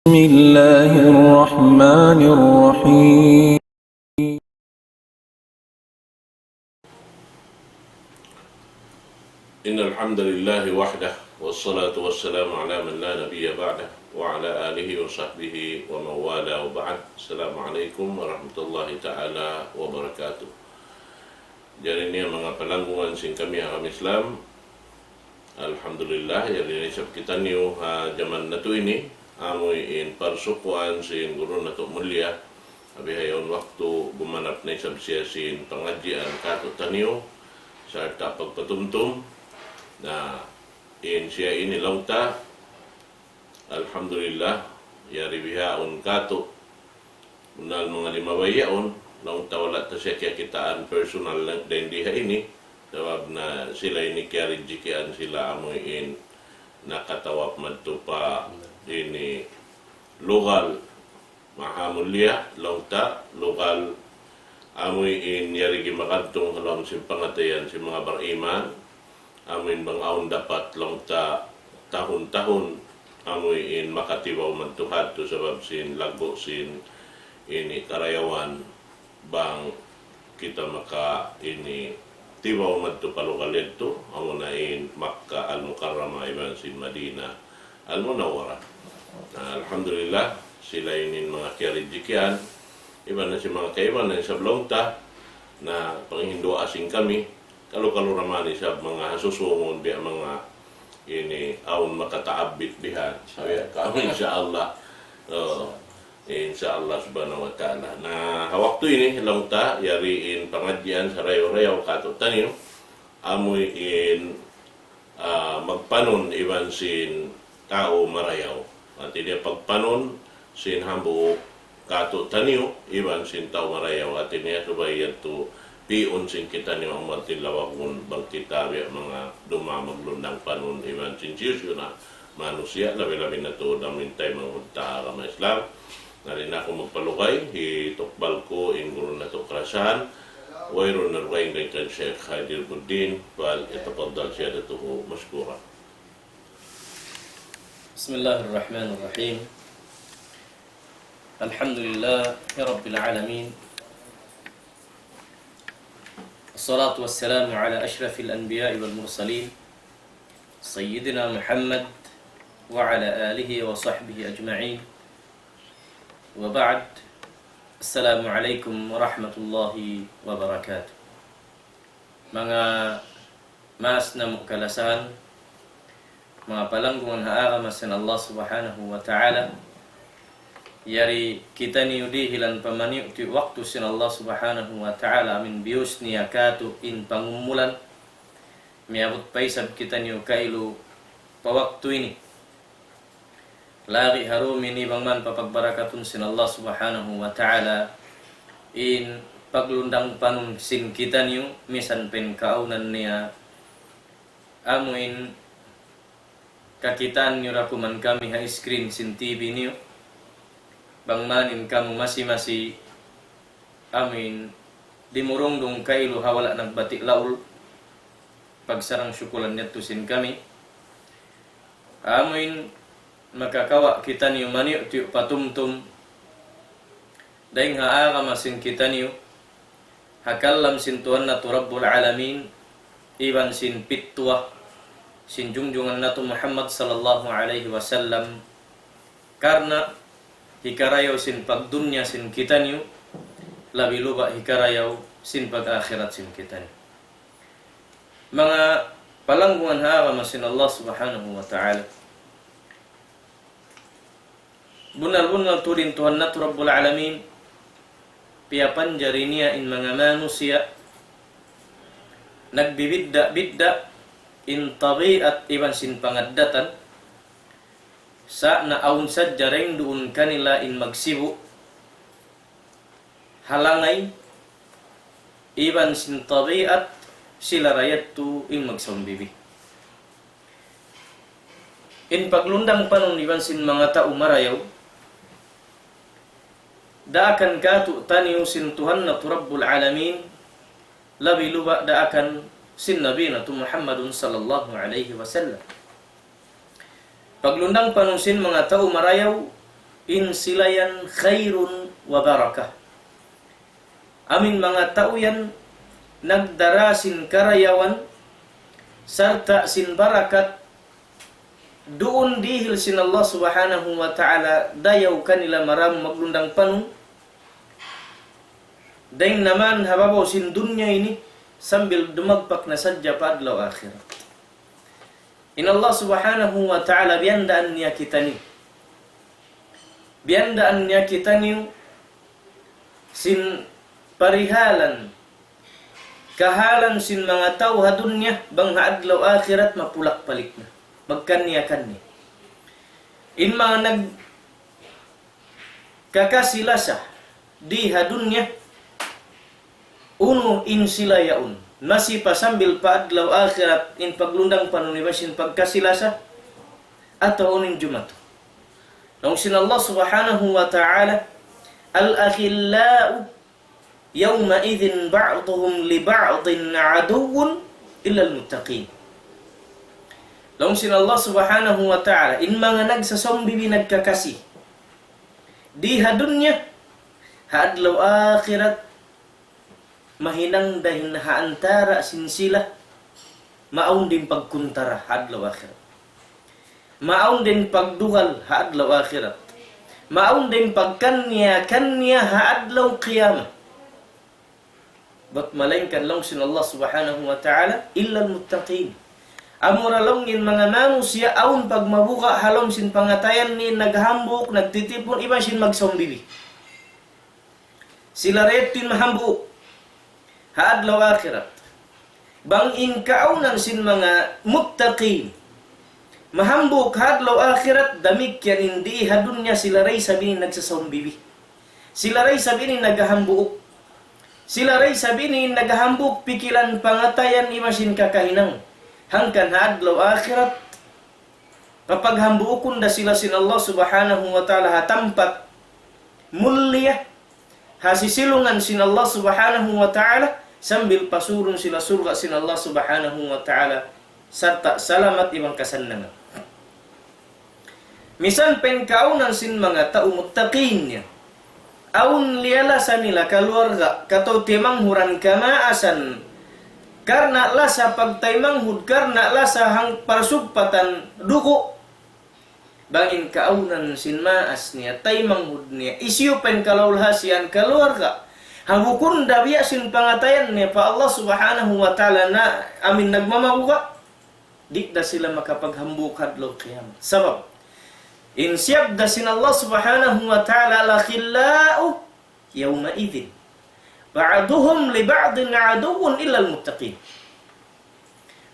بسم الله الرحمن الرحيم. إن الحمد لله وحده والصلاة والسلام على من لا نبي بعده وعلى آله وصحبه ومن والاه وبعد. السلام عليكم ورحمة الله تعالى وبركاته. Jadi ini mga palanggungan sing kami ang Islam. Alhamdulillah, jadi nisab kita niyo zaman na to ini amoy in parsukuan sin guru na to mulia. Abi hayon waktu bumanap na isab siya sin pangadjian kato taniyo sarta pagpatumtum na in siya ini lauta. Alhamdulillah, yari bihaon kato unal mga limabayaon lauta wala ta siya kaya kitaan personal lang din diha ini. Tawag na sila ini kaya rijikian sila amoy in nakatawap madto pa ini lokal mahamulya lauta lokal amoy in yari gimakadtong halam si pangatayan si mga bariman amoy bang aon dapat lauta tahon-tahon amoy in makatibaw madto hadto sabab sin lago sin ini karayawan bang kita maka ini tibaw madto palukalento amo na in Makkah al-Mukarramah iban sin Madinah al-Munawwarah. Alhamdulillah sila inin mga kiarijikian iban na si mga kaiban na sa blongta na panghindo asing kami kalu-kalu ramani sa mga hasusungon biya mga ini aun makataabit bihan sabi kami insyaallah insyaallah subhanahu wa ta'ala na waktu ini langta yariin pangadyan sa rayo-rayo kato taniyo amoy in magpanon iban sin tao marayaw at ini pagpanon sin hambu kato taniyo iban sin tao marayaw at ini subayan to pion sin kita niyo ang matilawakun bang kita mga dumamaglundang panon iban sin siyusyo na manusia labi-labi na to namin tayo mga mga Islam. Narin ako magpalukay, hitokbal ko in guru na to krasahan. Wayro na rukayin kay kan Sheikh Hadir Buddin, wal itapaddal siya na to maskura. Bismillahirrahmanirrahim. Alhamdulillah, Rabbil Alamin. Assalatu wassalamu ala ashrafil anbiya'i wal mursalin. Sayyidina Muhammad wa ala alihi wa sahbihi ajma'in. وبعد السلام عليكم ورحمة الله وبركاته. Mga mas na mukalasan, mga palanggungan haaramasan Allah subhanahu wa ta'ala, yari kita niudi hilan pamani uti waktu sin Allah subhanahu wa ta'ala amin bius niyakatu in pangumulan miabot paisab kita niyo kailu pa waktu ini lagi harumi ni bang man papagbarakatun sin Allah subhanahu wa ta'ala in paglundang panun sin kita niyo misan pen kaunan niya amuin kakitaan niyo rakuman kami ha screen sin TV niyo bang manin kamu masih amin dimurungdong kailu hawala nagbatik laul pagsarang syukulan nito sin kami amuin makakawa kita niyo maniyo tiyo patumtum daing haara masin kita niyo hakallam sin tuhan na tu Rabbul Alamin iban sin pitwa sin jungjungan na tu Muhammad sallallahu alaihi wasallam karena hikarayaw sin pagdunya sin kita niyo labi luba hikarayaw sin pag-akhirat sin kita niyo. Mga palanggungan haara masin Allah subhanahu wa ta'ala, bunal-bunal turin Tuhan na Rabbul Alamin piyapan jari niya in mga manusia nagbibidda-bidda in tabiat iban sin pangaddatan sa naawun sa jareng doon kanila in magsibu halangay iban sin tabiat sila rayat tu in magsawambibi in paglundang panon iban sin mga tao marayaw daakan katu taniyo sin Tuhan na Rabbul Alamin labi luba daakan sin Nabi na tu Muhammadun sallallahu alaihi wasallam paglundang panunsin mga tao marayaw insilayan khairun wa barakah. Amin mga tao yan nagdara sin karayawan sarta sin barakat doon dihil sin Allah subhanahu wa ta'ala dayaw kanila maram maglundang panong daing naman hababaw sin dunya ini sambil dumagpak na sadya pa adlaw akhirat. In Allah subhanahu wa ta'ala biyandaan niya kita ni. Biyandaan niya kita ni sin parihalan kahalan sin mga tao ha dunya bang haadlaw akhirat mapulak palik na. Magkanya-kanya. In mga nagkakasilasa di ha dunya uno in sila yaun. Masih pa sambil paadlaw akhirat in paglundang panunibasin pagkasilasa atau uning jumato. Nung sin Allah subhanahu wa ta'ala al-akhillau yawma idhin ba'duhum li ba'din aduwwun illa al-muttaqin. Nung sin Allah subhanahu wa ta'ala in mga nagsasombibi nagkakasi di ha dunya haadlaw akhirat mahinang dahil haantara sin sila maun din pagkuntara hadlaw akhirat. Maun din pagdugal hadlaw akhirat. Maun din pagkanya hadlaw qiyamah. But malainkan lang sin Allah subhanahu wa ta'ala illa al-muttaqin. Amura lang in mga manusia aun pag mabuka halom sin pangatayan ni naghambuk nagtitipon iba sin magsombibi. Sila retin mahambuk haadlaw akhirat. Bang in kaunan sin mga muttaqin mahambuk hadlaw akhirat damik yan hindi hadunya sila ray sabini nagsasombibi. Sila ray sabini naghambuk. Sila ray sabini naghambuk pikilan pangatayan imasin kakahinang. Hangkan haadlaw akhirat papaghambukon da sila sin Allah subhanahu wa ta'ala hatampat mulia hasisilungan sin Allah subhanahu wa ta'ala sambil pasurun sila surga sin Allah subhanahu wa ta'ala serta salamat ibang kasanangan. Misan penkaunan sin mga tao muttaqin niya aun lialasan nila keluarga katau temang huran kamaasan karena lasa pagtaymanghud karena lasa hang parsugpatan duko bangin kaunan sin maas niya taymanghud niya isyupen kalawlhasian keluarga hangukun dabiya sin pangatayan niya pa Allah subhanahu wa ta'ala na amin nagmamabuka di da sila makapaghambukad lo qiyam sabab in siyab da sin Allah subhanahu wa ta'ala lakhillau yawma idhin ba'duhum li ba'din aduwwun illa al-muttaqin.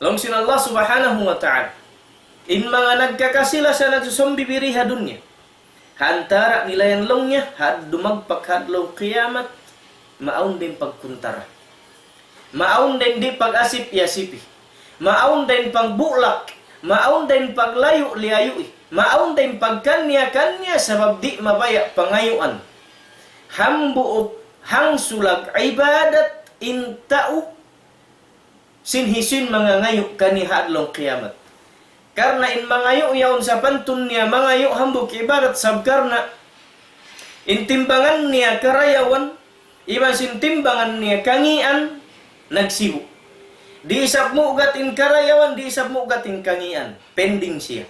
Long sin Allah subhanahu wa ta'ala in mga nagkakasila sa nagsusumbibiri ha dunya hantara nila yan longnya had dumagpak hadlaw qiyamat maun din pagkuntara maun din di pag-asip-yasipi maun din pagbulak maun din paglayo-liayui maun din pagkanya-kanya sabab di mabaya pangayuan hambuop hang sulag ibadat intau sinhisin mga ngayo kani hadlaw qiyamat karena in mangayo yaon sa pantun niya mangayo hambuk ibadat sab karna intimbangan niya karayawan iba sintimbangan niya kangian nagsibu di isap mo ugatin karayawan di isap mo ugatin kangian pending siya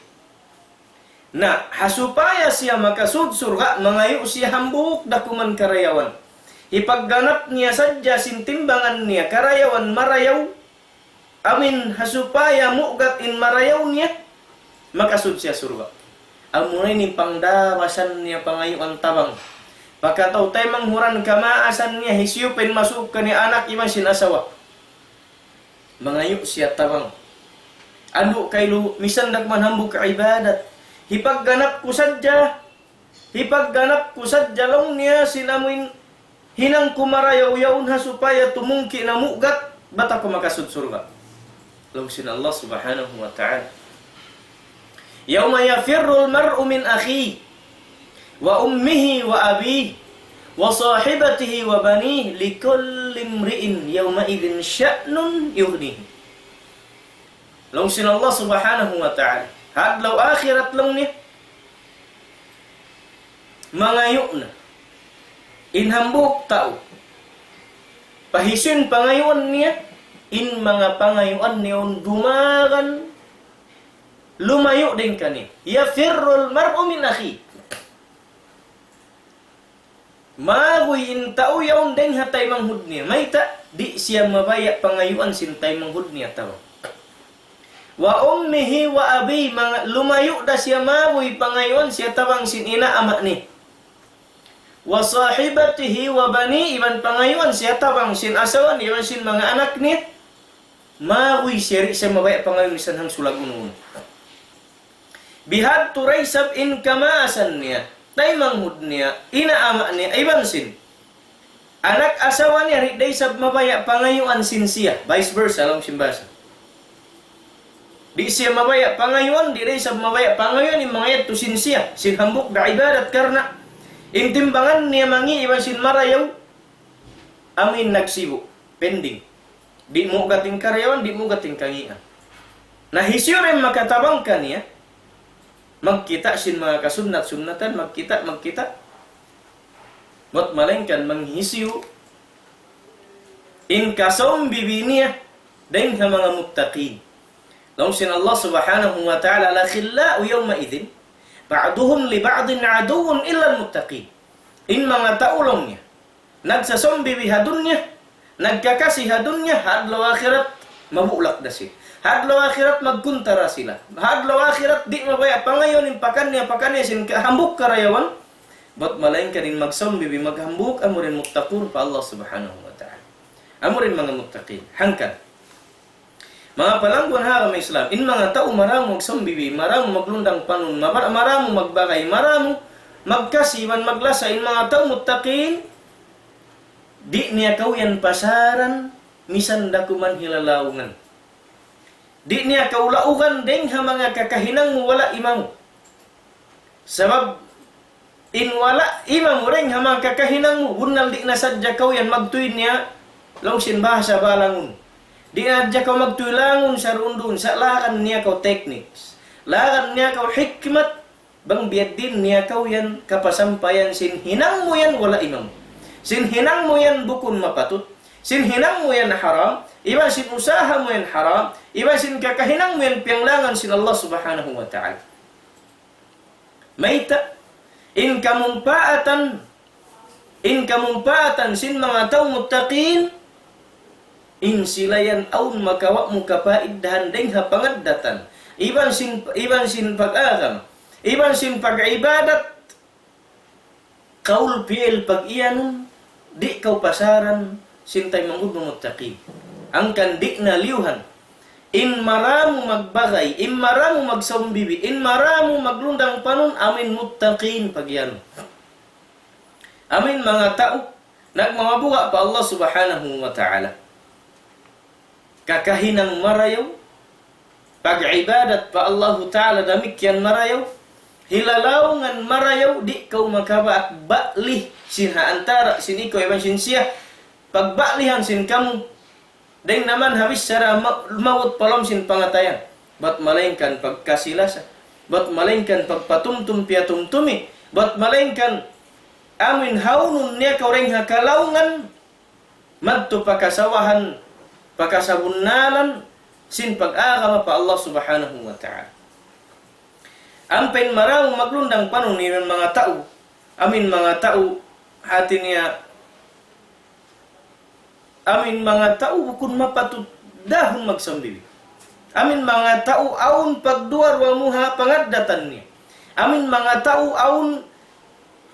na hasupaya siya makasud surga mangayo siya hambuk dakuman karayawan ipagganap niya sadya sintimbangan niya karayawan marayaw amin hasupaya mugat in marayaw niya makasud siya surga amunay ni pangdawasan niya pangayo ang tabang pagkataw tay manghuran kamaasan niya hisyupin masuk ka ni anak iman sinasawa mangayo siya tabang anu kaylo misan nagmanhambuk ka ibadat hipagganap ko sadya long niya sinamuin hinang kumarayaw-yawn ha supaya tumungki na mugat bata ko makasud surga. Law sin Allah subhanahu wa ta'ala yawma yafirru al-mar'u min akhihi wa ummihi wa abihi wa sahibatihi wa banihi likulli imri'in yawma idhin sya'nun yughnihi. Law sin Allah subhanahu wa ta'ala hadlaw akhirat lang ni mangayo na. Inhambok tao. Pahisin pangayon niya, in mga pangayuan niyon dumagan, lumayo din kani. Yafirrul mar'u min akhi. Magoy in tao yaon din hatay manghud niya. May ta, di siya mabaya pangayuan sintay manghud niya tao. Wa ummihi wa abi, mga lumayo da siya magoy pangayuan siya tawang sin ina ama ni. Wa sahibatihi wa bani, iban pangayuan siya tabang sin asawan, iban sin mga anak ni. Magoy siya mabaya pangayuan isan hang sulag unun. Bihad turay sab in kamaasan niya, tay manghud niya, inaama niya, iban sin. Anak asawa niya, riday sab mabaya pangayuan sin siya. Vice versa, alam simbasa. Di siya mabaya pangayuan, di rin sab mabaya pangayuan, yung mga yato sin siya. Sin hambuk da ibadat karna. Intimbangan niya mangi iban sin marayaw, amin nagsibo, pending. Di mo gating karyawan, di mo gating kangian. Nahisyo rin makatabang ka niya, magkita sin mga kasunat-sunatan, magkita. Mot malengkan manghisyo, in kasom bibiniya, dahin ka mga muttaqin. Laung sin Allah subhanahu wa ta'ala, la khila'u yawma idhin, ba'duhum li ba'din aduun illa al-muttaqin. In mga taulong niya, nagsasombi bihadun niya, nagkakasihadun niya, hadlaw akhirat, mabulak na siya. Hadlaw akhirat, magkuntara sila. Hadlaw akhirat, di mabaya. Pangayon, pakan niya, sin hambuk karayawan, ba't malayin ka rin magsombi, maghambuk, amo rin muttaqun pa Allah subhanahu wa ta'ala. Amo rin mga muttaqin. Hangkan. Mga palangguan haram Islam, in mga tao maramo magsombibi, maramo maglundang panun, maramo magbagay, maramo magkasiman, maglasa, in mga tao muttaqin, di niya kauyan pasaran, misan dakuman hilalaungan. Di niya kaulaugan deng ha mga kakahinang mo wala imam. Sabab, in wala imam ring ha mga kakahinang mo, bunal di na sadya kauyan magtuin niya, longsin bahasa balangun. Di adya ka magtulangon sa rundun, sa lakan niya kaw techniques. Lakan niya kaw hikmat, bang biyad din niya kaw yan kapasampayan, sinhinang mo yan wala imam. Sinhinang mo yan bukun mapatut. Sinhinang mo yan haram. Iba sin usaha mo yan haram. Iba sin kakahinang mo yan piyanglangan sin Allah subhanahu wa ta'ala. Mayta, in kamumpaatan sin mga tao muttaqin, in sila yan aun makawa mo kapaiddahan deng hapangaddatan. Iban sin pag-agam. Iban sin pag-ibadat. Kaul piel pag-iyan. Di kau pasaran. Sintay mangud muttaqin. Ang kandi na liuhan. In maramo magbagay. In maramo magsawmbibi. In maramo maglundang panon. Amin muttaqin pag-iyan. Amin mga tao. Nagmamabuga pa Allah subhanahu wa ta'ala. Kakahinang marayaw, pag-ibadat pa Allah Ta'ala damikyan marayaw, hilalaungan marayaw, di kau makabaak baklih sinha antara siniko iban sin siya, pagbaklihan sin kamu, dahil naman habis sara mawat palom sin pangatayan, bat malainkan pagkasilasa, bat malainkan pagpatumtum piatumtumi, bat malainkan amin haunun niya kau ring hakalaungan, madto pakasawahan, pagkasabunalan sin pag-agama pa Allah subhanahu wa ta'ala. Ampin marang maglundang panon ng mga tao. Amin mga tao hati niya. Amin mga tao bukun mapatut dahon magsambibi. Amin mga tao aun pagduar wa muha pangaddatan niya. Amin mga tao aun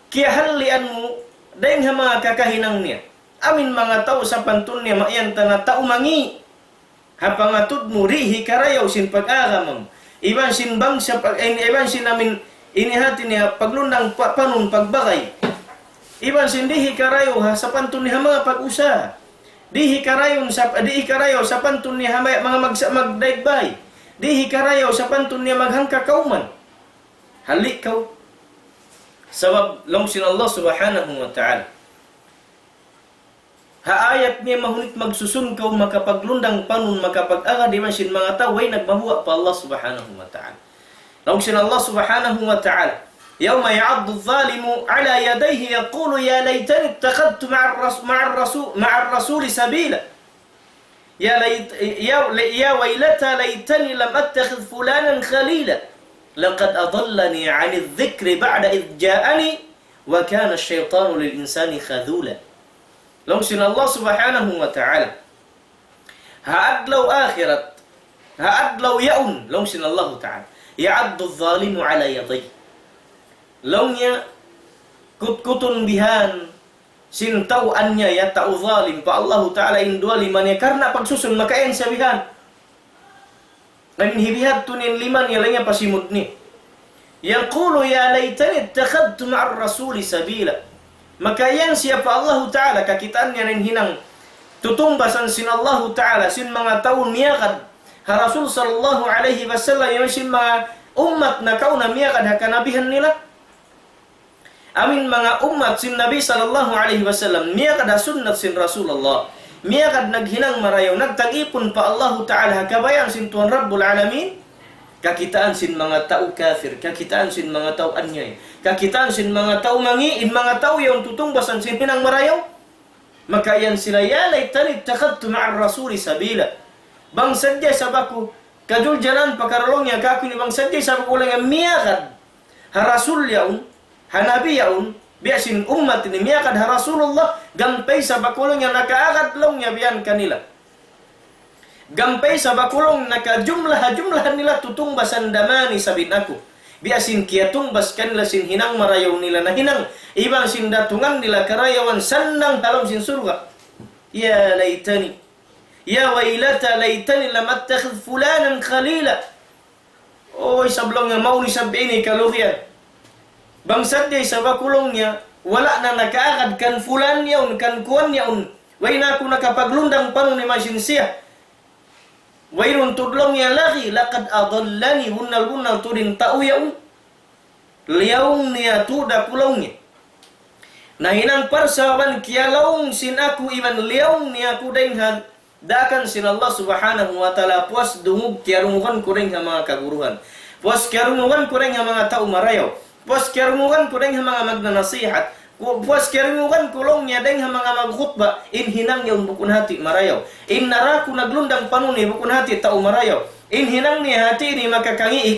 kiyahalian mo dahil mga kakahinang niya. Amin mga tao sa pantun niya mayan na tao mangi. Hapangatud mo rihi karayaw sin pag-agamam. Iban sin bang sa iban sin amin inihati niya paglundang panon pagbagay. Iban sin dihi karayaw ha sa pantun niya mga pag-usa. Dihi karayaw sa pantun niya mga magdaigbay. Dihi karayaw sa pantun niya maghangkakauman. Halikaw. Sabab longsin Allah subhanahu wa ta'ala. Haayat niya mahunit magsusun ka makapaglundang panon makapag-aga di man sin mga tao ay nagmahuwa pa Allah subhanahu wa ta'ala. Longsin Allah subhanahu wa ta'ala. يوم يعض الظالم على يديه يقول يا ليتني اتخذت مع الرسول سبيلا يا ويلتى ليتني لم أتخذ فلانا خليلا لقد أضلني عن الذكر بعد إذ جاءني وكان الشيطان للإنسان خذولا. لو سن الله سبحانه وتعالى هاد لو آخرت هاد لو يؤن لو سن الله تعالى يعض الظالم على يديه لو نيا كتن بهان sintau anya ya ta'u zalim pa Allah Ta'ala indua liman ya karena pagsusun makain sabihan ngayon hibihat tunin liman ya lanya pasimud ni yaqulu ya laitani ittakhadtu ma'ar rasuli sabila makayan siapa Allah Ta'ala kakitaan niya rin hinang tutumbasan sin Allah Ta'ala sin mga taon miyakad ha Rasul sallallahu alaihi wasallam yung sin mga umat na kauna miyakad ha kanabihan nila amin mga umat sin Nabi sallallahu alaihi wasallam niya kada sunnat sin Rasulullah niya kad naghinang marayaw nagtagipon pa Allah Ta'ala kabayang sin Tuhan Rabbul Alamin kakitaan sin mga tao kafir kakitaan sin mga tao anyay kakitaan sin mga tao mangiin mga tao yung tutungbasan sin hinang marayaw makayan sila ya laitani ittakhadtu ma'ar rasuli sabila bang sadya sabaku kajul jalan pakarolongnya kaku ni bang sadya sabaku ulang niya kad ha Rasul yaun Hanabi yaun biasin umat ini miyakad ha Rasulullah gampay sa bakulong yang nakaagat long niya biyan kanila gampay sa bakulong nakajumlah nila tutungbasan damani sabin ako biasin kiatumbas kanila sin hinang marayaw nila na hinang ibang sin datungan nila karayawan sandang halam sin surga ya laitani ya wailata laitani lam attakhidh fulanan khalila oy sablong nga mau ni sabini kalurian bangsad day sa bakulongnya wala na nakaagad kan fulan yaun kan kuan yaun way na ako nakapaglundang panon ni masin siya way nun tudlong ya lagi laqad adallani hunal tudin tau yaun liyaung niya tuda kulongnya na hinang parsawan kialaung sin aku iban liyaung niya kudaing dakan sin Allah subhanahu wa ta'ala puas dungug kiarunguhan kuring ha mga kaguruhan puas kiarunguhan kuring ha mga tao marayaw puas kiarunguhan ko deng mga magnanasihat puas kiarunguhan kulong niya deng mga magkhutba in hinang yung bukun hati marayaw in naraku naglundang panuni bukun hati tao marayaw in hinang ni hati ni makakangi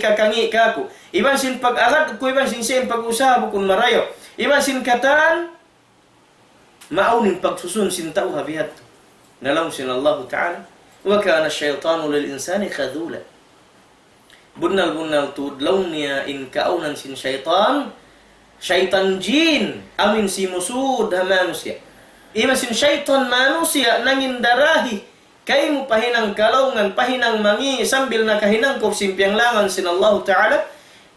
kaku iban sin pag-agad ko iban sin sin pag-usaha bukun marayaw iban sin katan maunin pagsusun sin tao habihat nalaw sin Allah Ta'ala wa kana syaitanu lil insani khadula bunal tudlaw niya in kaunan sin syaitan jin amin si musud ha manusia ima sin syaitan manusia nangin darahi kay mo pahinang kalaungan pahinang mangi sambil nakahinang ko simpiang langan sin Allah Ta'ala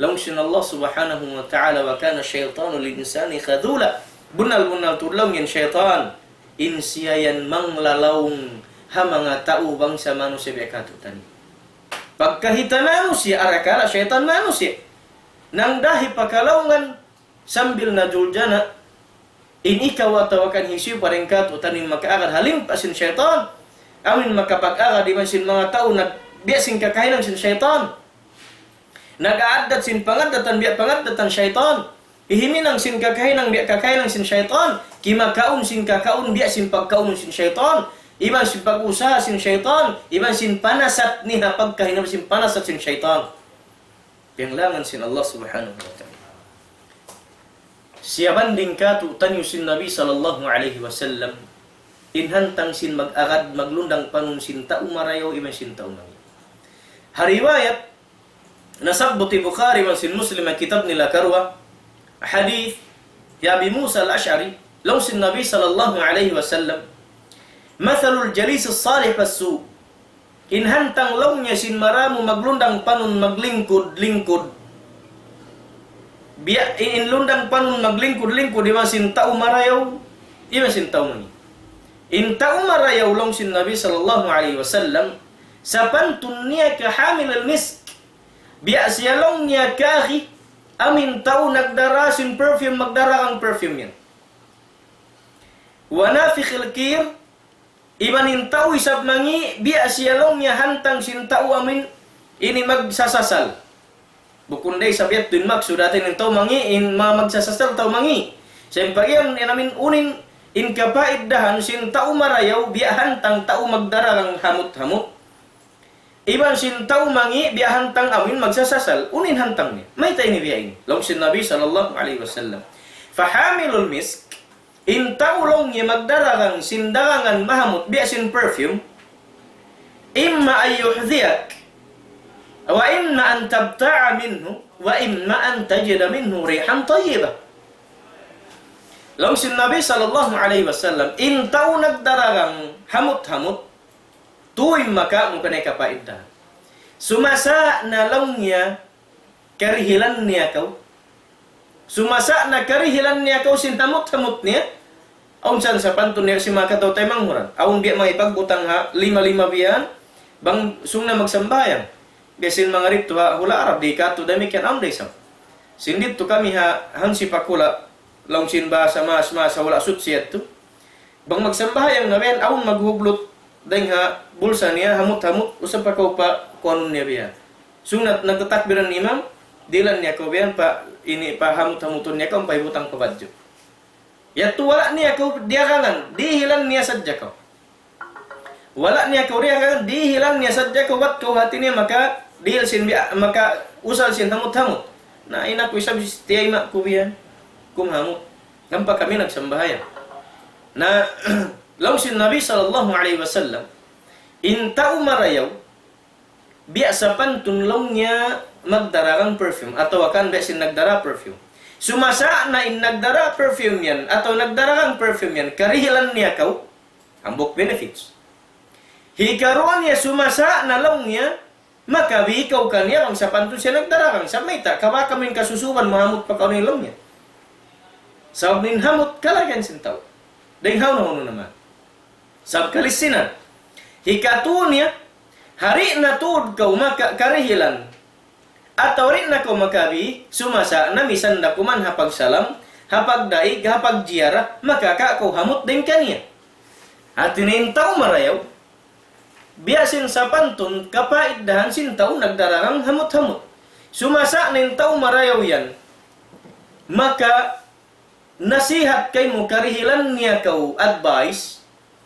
law sin Allah subhanahu wa ta'ala wa kana syaitanu lil insani khadula bunal tudlaw niyan syaitan in siyayan manglalawng ha mga tao bangsa manusia biakatutan pagkahita manusia arakala syaitan manusia nang dahi pakalaungan sambil najuljana in ikaw atawakan hisiw parengkat utanin makaagad halim pasin syaitan amin makapag-agad di sin mga tao na biasing kakahinan sin syaitan nag-aadat sin pangadatan biya pangadatan syaitan ihiminang sin kakahinan biya kakahinan sin syaitan kimakaun sin kakaun biya sin pagkaun sin syaitan iban sin pag-usaha sin syaitan iban sin panasat ni pagkahinam sin panasat sin syaitan piyanglangan sin Allah subhanahu wa ta'ala siya banding katu tanyo sin Nabi sallallahu alaihi wasallam inhantang sin mag-agad maglundang panun sin tao marayaw iban sin tao nang hariwayat nasabbuti Bukhari wa sin Muslim ang kitab nila karwa hadith ya Abi Musa al-Ash'ari law sin Nabi sallallahu alaihi wasallam mathalul jalis as-salih was-su inhantang lawnya sin maramu maglundang panun maglingkod biya inlundang panun maglingkod di masin tao marayaw di masin tao mani in tao marayaw long sin Nabi sallallahu alaihi wasallam sa pantun niya ka hamil al-misk biya siya long niya kahi amin tao nagdara sin perfume magdara ang perfume yan wa nafikh al-kir ibanin tao isab mangi biya siyalong niya hantang sin tao amin ini magsasasal Bukunday sabiat din maksud atin ng tao mangi in magsasasal tao mangi. Siyempre yan namin unin in kapaiddahan sin tao marayaw biyahan tang tao magdarang hamot-hamot. Iban sin tao mangi biyahan tang amin magsasasal unin hantang niya. May tayo ni biyahin. Long sin Nabi sallallahu alaihi wasallam. Fahamilul misk in tao long niya magdarang sindarangan mahamot biya sin perfume imma ayyuhdhiyak wa imma an tabta'a minhu wa imma an tajida minhu rihan tayyibah. Long sin Nabi sallallahu alaihi wasallam in tao nagdararang hamot-hamot tuwing maka mo kanay kapaidda. Sumasa na lang niya karihilan niya kau. Sumasa na karihilan niya kau sin hamot-hamot niya. Aun san sa pantun niya si maka daw tay manghuran. Aun biya mga ipagbutang ha lima-lima biyan bang sung na magsambayan. Biasin mga rito ha, hula Arab di kato dami kan am day sam. Sindit to kami ha hansi pakula long sin ba sa mas wala sutsiyat to. Bang magsambahyang na ben aun maghublot deng ha bulsa niya hamut-hamut usap pa ko pa kuan niya biya. Sunat nagtatakbiran imam dilan niya ko biyan pa ini pa hamut-hamuton niya ko pay butang pabadyo. Yato wala niya ko diarangan dihilan niya sadya ko. Wala niya ko diarangan dihilan niya sadya ko wat ko hati niya maka dihil sin maka usal sin hamut-hamut. Na ina ko isab tiyay mak ko biyan. Kumhamut. Gampa kami nagsambahayan. Na law sin Nabi sallallahu alaihi wasallam in tao marayaw biya sa pantun long niya magdararang perfume atau akan biya sin nagdara perfume. Sumasa na in nagdara perfume yan atau nagdararang perfume yan karihilan niya kau ambok benefits. Hikaroon niya sumasa na long niya maka ikaw kaniya lang sa pantun siya nagdararang sa may ta kawa kaming kasusuban mahamot pa kaunilong niya. Sa hamot kalagan sin tao. Denghaw na huno naman. Sa kalisinan. Hikatuon niya, hari na tuod ka maka karihilan. At rin na ko makabi, sumasa na misan na kuman hapag salam, hapag daig, hapag jiyara, makakakaw hamot din kaniya. At tinintaw marayaw, biyasin sa pantun, kapaiddahan sintaw nagdararang hamot-hamot. Sumasa nintaw marayaw yan, maka nasihat kay mo karihilan niya kau advice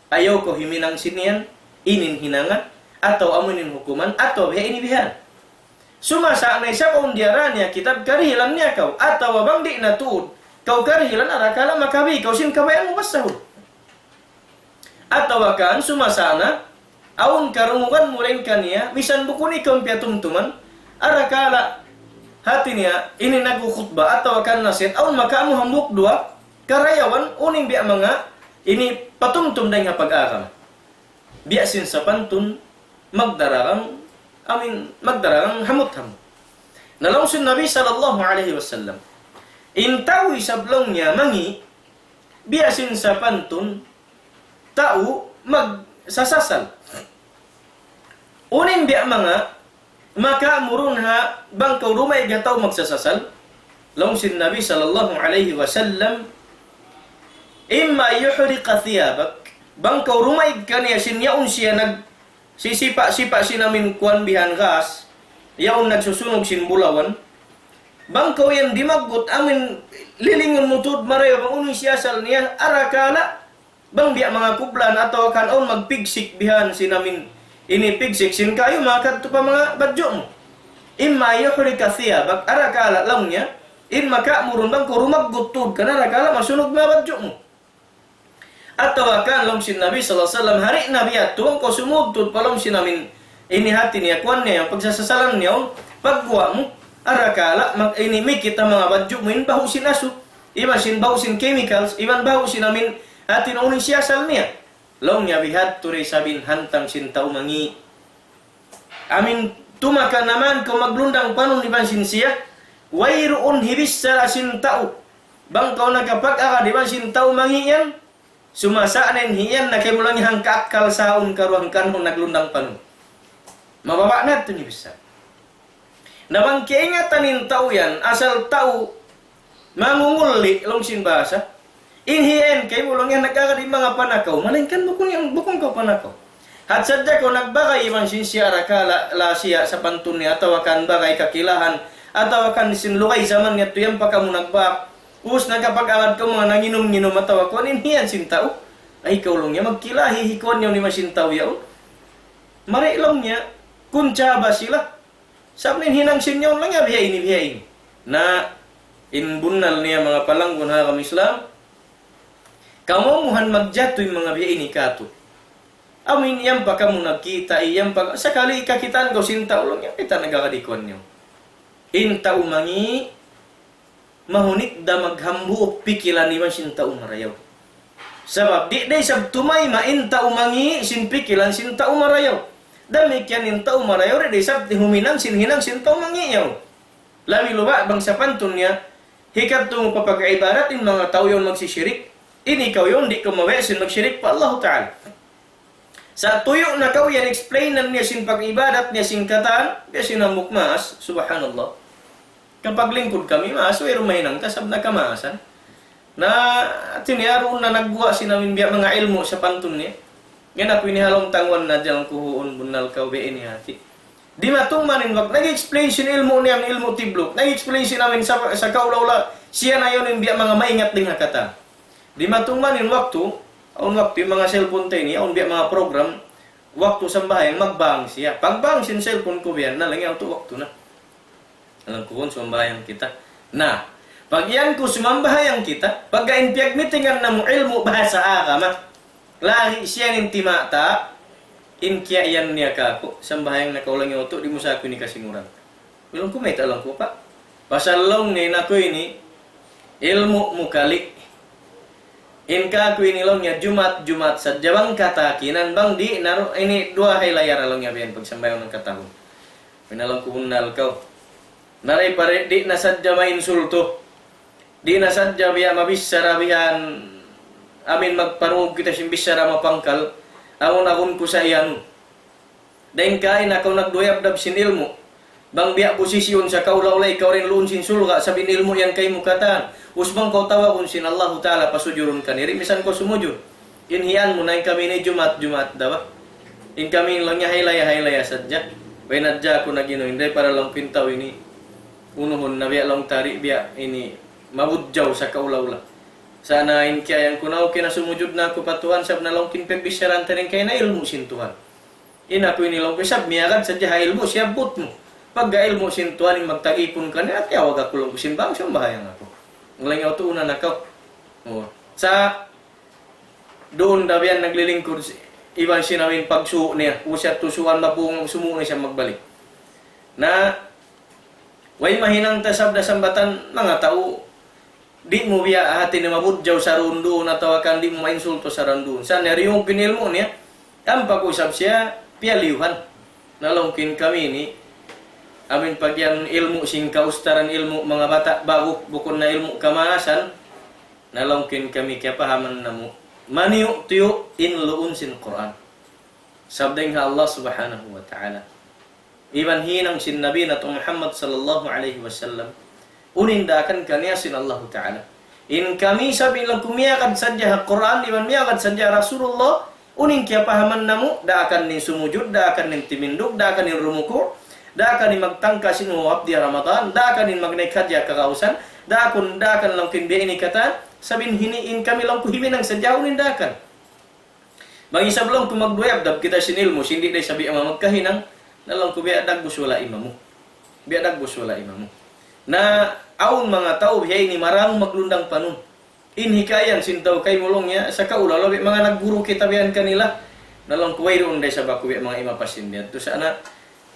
ayaw ko himinang siniyan inin hinangan atau amunin hukuman atau biya inibihan. Sumasa na isa kung diara niya kitab karihilan niya kau atau abang di na tuod kau karihilan arakala makabi kau sin kabayan mo basahod. Atau akan sumasa na aun karungukan mo rin kaniya misan bukuni kang piatumtuman arakala hati niya ini nagkukhutba atau akan nasihat aun maka mo hambuk dua karayawan uning biya mga ini patumtum dahil nga pag-aram biya sin sa pantun magdararang hamut-hamut. Nalangsun Nabi sallallahu alaihi wasallam intawi sablong niya mangi biya sin sa pantun tao magsasasal uning biya mga maka murun ha bangkaw rumay gataw magsasasal long sin Nabi sallallahu alaihi wasallam imma yuhriqa thiyabak bangkaw rumay kaniya sin yaon siya nag sisipa-sipa sinamin kuan bihan gas yaon nagsusunog sin bulawan bangkaw yan dimaggot amin lilingon mutud marayo bang unong siyasal niya arakala bang biya mga kublan atau kan on magpigsik bihan sinamin ini pigsik sin kayo makadto pa mga badyo mo. Imma yuhrika thiyabak arakala lang niya in maka murun bang ko rumaggutod ka na arakala masunog mga badyo mo. At tawakan lang sin Nabi sallallahu alaihi wasallam hari Nabi atuang ko sumugtod pa lang sinamin ini hati niya kuan niya pagsasasalan niya pagguwa mo arakala mag ini kita mga badyo mo in bahusin aso iban sin bahusin chemicals iban bahusin namin atin uning siyasal niya. Long niya bihat turay sabin hantang sintaw mangi. Amin tumaka naman kung maglundang panon di ban sinsiya. Wayroon hibis sa sintaw. Bang kau nagkapag-aka di ban sintaw mangi yan. Sumasaanin hiyan na kayo mo lang yung kakal saon karuang kanong naglundang panon. Mababa na ito ni bisa. Nabang kiingatan ng tao yan, asal tao mangunguli long sinbasa. Inhiyan kay mo lang yan nagkakadi mga panakaw malingkan bukong kau panakaw at sadya ko nagbagay ibang sinsya arakala la siya sa pantun niya tawakan bagay kakilahan Atawa kan sinlukay zaman nga tuyang pa ka mo nagbak. Us nagkapag-awad ka mga nanginom-nginom atawa ko, hiyan sintao. Ay ikaw lang niya, magkilahi, hikon niya ni masintaw yaw. Mari lang niya, kuntsaba sila. Sabi hinang sinyaw lang niya, biyain. Na inbunal niya mga palanggon ha kami Islam. Kamuhan magjato yung mga biyain ni Kato. Amin yan pa ka mo nagkita, iyan pa sakali ikakitaan ko sintao lang yan, kita nagkakadikon niyo. Inta umangi, mahunit da maghambuok pikilan ni man sinta umarayaw. Sabab di day sab tumay mainta umangi sin pikilan sinta umarayaw. Dami kyan inta umarayaw day sab huminang sinhinang sinta umangi yaw. Lami luba bang sa pantun niya hikat tong papag-ibadat in mga tao yon magsisyirik. Ini ikaw yon di ko mawesin magsyirik pa Allah Ta'ala. Sa tuyo na kau yan explainan niya sin pag-ibadat niya sin kataan, kaya sinamukmas, subhanallah. Kapag lingkod kami, maaswero mahinang tasab na kamasan. Na tiniaroon na nagbuha sinamin biya mga ilmo sa pantun niya. Yan ako inihalong tangwan na dyan kuhuon bunal kaw biya inihati. Di matungmanin wag, nag-explain sin ilmo niya, ilmo tiblok. Nag-explain sinamin sa kaulawla, siya na yun yung biya mga maingat din hakata. Di matungmanin waktu, aun waktu yung mga cellphone tayo niya, aun biya mga program, waktu sa bahay, magbang siya. Pagbang sin cellphone ko biya, nalangyan ito waktu na. Alam ko kung sumambahayan kita. Na, pag yan ko sumambahayan kita, pag kainpiyag mitingan na mo ilmu bahasa agama, lahi siya ng timata, inkya yan niya kako, sambahayang nakaulang yung ito, di mo sa ako ni kasinguran. Bilang ko may talang ko pa. Pasalong ni nako ini, ilmu mukali. Inka ko ini long niya, Jumat sa jawang katakinan bang di, naro, ini dua hilayar along niya biyan, pag sambayang ng katahon. Pinalang ko unal kau. Naray pare, di nasadya mainsulto. Di nasadya biya mabisara biyan. Amin magparungog kita simbisara mapangkal. Awon ko sa iyan. Dahil kain ako nagduyab-dab sin ilmo. Bang biya posisyon sa kaulawlay, ikaw rin luon sin sulga. Sabi ilmo yan kay mukatan. Usbang kau tawakon sin Allah Ta'ala pasujurun kaniri. Misan ko sumujud. Inhiyan mo na yung kami ni Jumat dawa. In kami lang niya haylaya sadya. Wenadya ko na ginoin. Dahil para lang pintaw ini. Unuhon na biya lang tari biya ini mabudjaw sa kaulawla. Sana in kaya ko na kinasumujud na ako patuan sab na lang kinpebisyaran tarin kay na ilmu sintuhan. Ina ko ini lang sab miyagan sa jaha ilmu siya but mo. Pag ilmu sintuhan magtagipon ka na at yawag ako lang simbang siyang bahayang ako. Ngayon ito una na ka. Oh. Sa doon na biyan naglilingkod iban sinawin pagsuo niya. Usya tusuan mapung sumuo na siya magbalik. Na way mahinang tasab na sambatan mga tao di mo biya hati na mabudjaw sa rundo na tawakan di mo mainsulto sa rundo. Sa neriyong pinilmo niya, ang pag-usap siya, piyaliuhan. Nalongkin kami ni, amin pag yan ilmu sing kaustaran ilmu mga bata bago bukod na ilmu kamahasan, nalongkin kami kaya pahaman na mo. Maniyo tiyo inluun sin Quran. Sabdeng Allah subhanahu wa ta'ala. Iban hinang sin Nabi na Muhammad sallallahu alaihi wasallam. Unindakan kaniya sin Allah Ta'ala. In kami sabi lang kumiyakad sadya Quran, iban miyakad sadya Rasulullah, uning kaya pahaman namu, da akan nin sumujud, da akan nin timindog, da akan nin rumuko, da akan nin magtangka sinuwap di Ramadan, da akan nin magnaikadya kakausan, da akan lang kinbiya inikatan, sabin hiniin kami lang kuhimin ang sadya, unindakan. Mag-isab lang kung magduyab, dab kita sinilmo, hindi day sabi ang magkahinang, na lang ko biadag buswala imamu. Biadag buswala imamu. Na aun mga tao biya ini marang maglundang panun. Inhikayan sintaw kay mulong niya sa kaula labi mga nagguro kita biyan kanila. Na lang ko wayron day sa baku biya mga imapasin biya. To sana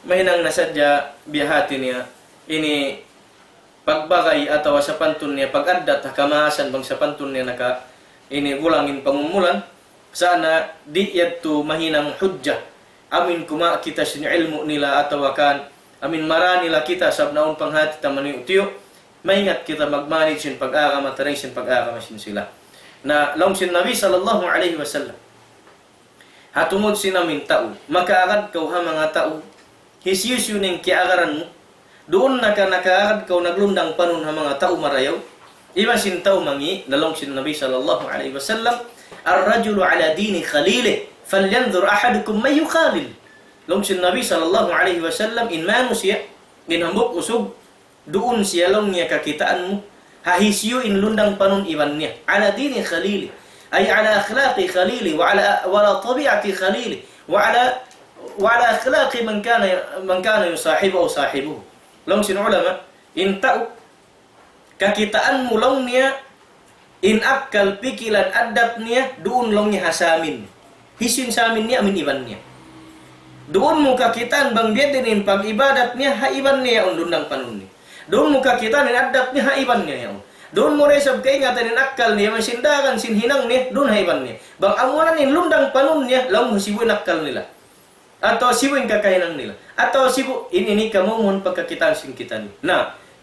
mahinang nasadya biyahati niya ini pagbagay atawa sa pantun niya pag-addat kamahasan bang sa pantun niya naka ini bulangin pamumulan sana di yadto mahinang hujjah. Amin kuma kita sin ilmu nila atawakan amin mara nila kita sab naon panghati tamani utiyo maingat kita magmanage sin pag-agama taray sin pag-agama sin sila na long sin Nabi sallallahu alaihi wasallam hatungod sin amin tao makaagad kaw ha mga tao hisyusyo ning kiagaran mo doon nakaagad kaw naglundang panon ha mga tao marayaw iba sin tao mangi nalong sin Nabi sallallahu alaihi wasallam ar-rajulu ala dini khalili falyanzur ahadukum may yukhalil. Long sin Nabi sallallahu alaihi wasallam in manusya ginhambok usog doon siya long niya kakitaan mo. Hahisyo in lundang panun iwan niya. Ala dini khalili. Ay ala akhlaqi khalili. Wa ala tabi'ati khalili. Wa ala akhlaqi man kana yusahibu o sahibu. Long sin ulama, in tao, kakitaan mo long niya, in akal pikilan adat niya, doon long niya hasamin. Hisin sa amin niya, amin iwan niya. Doon mo kakitaan bang biyatin pag-ibadat niya, haiban niya ang lundang panun niya. Doon mo kakitaan in adat niya, haiban niya yun. Doon mo resab kaingatan in akal niya, man sindakan, sinhinang niya, doon haiban niya. Bang amunan in lundang panun niya, lang mo sibuin akal nila. Atau sibuin kakainang nila. Atau sibu, ini kamumun pagkakitaan sin kita niya. Na,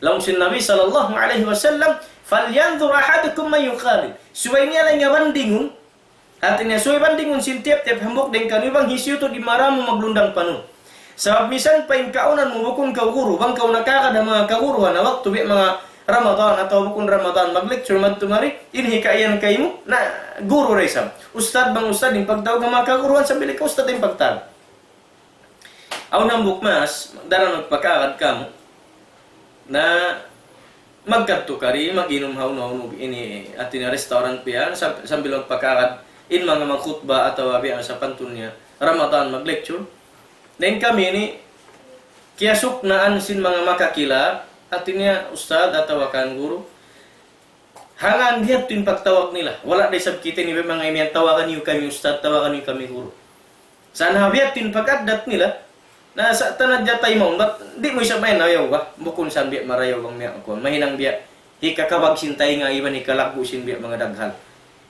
lang sin Nabi sallallahu alaihi wasallam, falyanzur ahadukum man yukhalil. Suway niya lang nga bandingun, atin niya, suway bandingun sin tiap-tiap hambok din kanibang hisyo to di maramo maglundang panun. Sabab misan pa yung kaunan mo bukong kaguru, bang kau nakakada mga kaguruhan na waktu bi mga Ramadan atau bukong Ramadan mag-lecture magtumari, inhikayan kayo na guru resam. Ustad bang ustad yung pagtawag ng mga kaguruhan sa bilik ustad yung pagtawag. Aw nang bukmas, darang magpakakad ka mo na magkadto kari, mag-inom haw-haw ini atin na restaurant piyan, sambil magpakakad in mga khutbah atau abi sa pantun niya Ramadan mag-lecture. Then kami ni kiasuk naan sin mga makakila atin ustad atau wakan guru. Hangan dia tin pagtawag nila. Wala day sab kita ni mga imiyan tawagan niyo kami ustad, tawagan niyo kami guru. Sana biya tin pagadat nila na sa tanad jatay mo di mo isa main ayaw ba bukon sa biya marayaw bang miya ko. Mahinang biya hikakabag sintay nga iban ikalakbo sin biya mga daghan.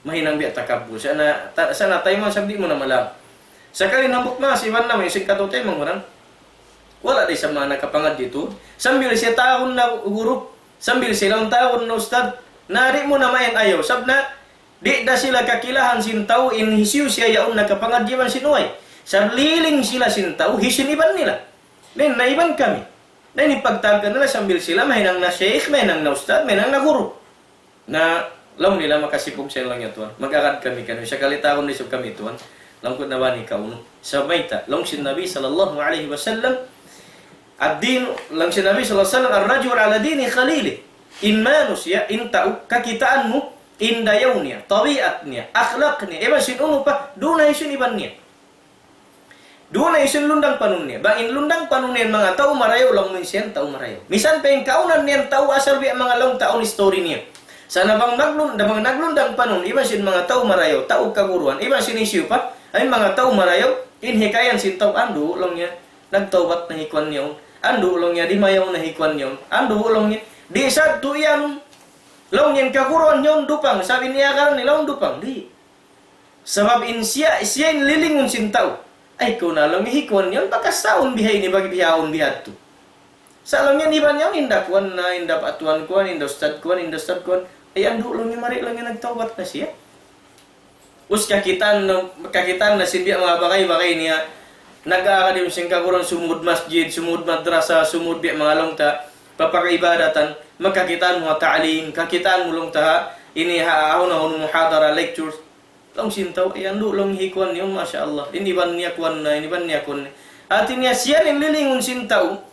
Mahinang biya takabo. Sana tay mo sabdi mo na malam. Sakali nambok mas iwan na may isig katutay mo nguran. Wala di sa mga nakapangad dito. Sambil siya taon na guru, sambil silang taon na ustad, nari mo na main ayaw. Sab na, di da sila kakilahan sintaw, inhisyu siya yaon nakapangad yaman sinuay. Sab liling sila sintaw, hisiniban nila. Then naiban kami. Then ipagtagkan nila sambil sila, mahinang na sheikh, mahinang na ustad, mahinang na guru. Na, law nila makasipog siya lang ito. Mag-akad kami kami. Siya kalitaon nisip kami ito. Langkot na ba ni kauno? Sabay ta, long sin Nabi sallallahu alaihi wasallam, ad-din lang si Nabi sallallahu alaihi wasallam ar-rajul ala dini khalili. In manus ya, in tau kakitaan mo, in dayaw niya, tabiat niya, akhlaq niya, iba sinuno pa, doon na isun iban niya. Doon na isun lundang panun niya. Bang in lundang panun niya, mga tao marayaw, lang mo siyan, tao marayaw. Misan pa yung kaunan niya, tao asal biya mga long taon story niya. Sana bang naglundang panun, iba sin mga tao marayaw, tao kaguruan, iba sinisyo pa, ay mga tao marayaw, in hikayan sin tao, ando, lang niya, nagtawbat na hikwan niya. Ando ulong niya, di mayaw na hikwan niyon. Ando ulong niya, di sad tu yan. Long yan kakuruan niyon dupang. Sabi niya karon ni long dupang. Di. Sabab in siya in lilingon sintaw. Ay ko na long hikwan niyon, baka saon bihay ni bagi bihawon bihat tu. Sa long yan, iban niyon, indakwan na, indapatuan kuan, indostad kuan. Ay ando ulong niya, mari lang yan nagtawbat na siya. Us kakitan na sindiya mga bakay niya, nag-aakadim siyang kaguron sumud masjid, sumud madrasa, sumud biya mga longta, papakaibadatan, magkakitaan mo ta'alim, kakitaan mo longta, ini haahon-ahon muhadara, lectures, long sintaw, ando long hikwan niyo, masya Allah, iniban niya kwan na, atin niya siya lilingon sintaw,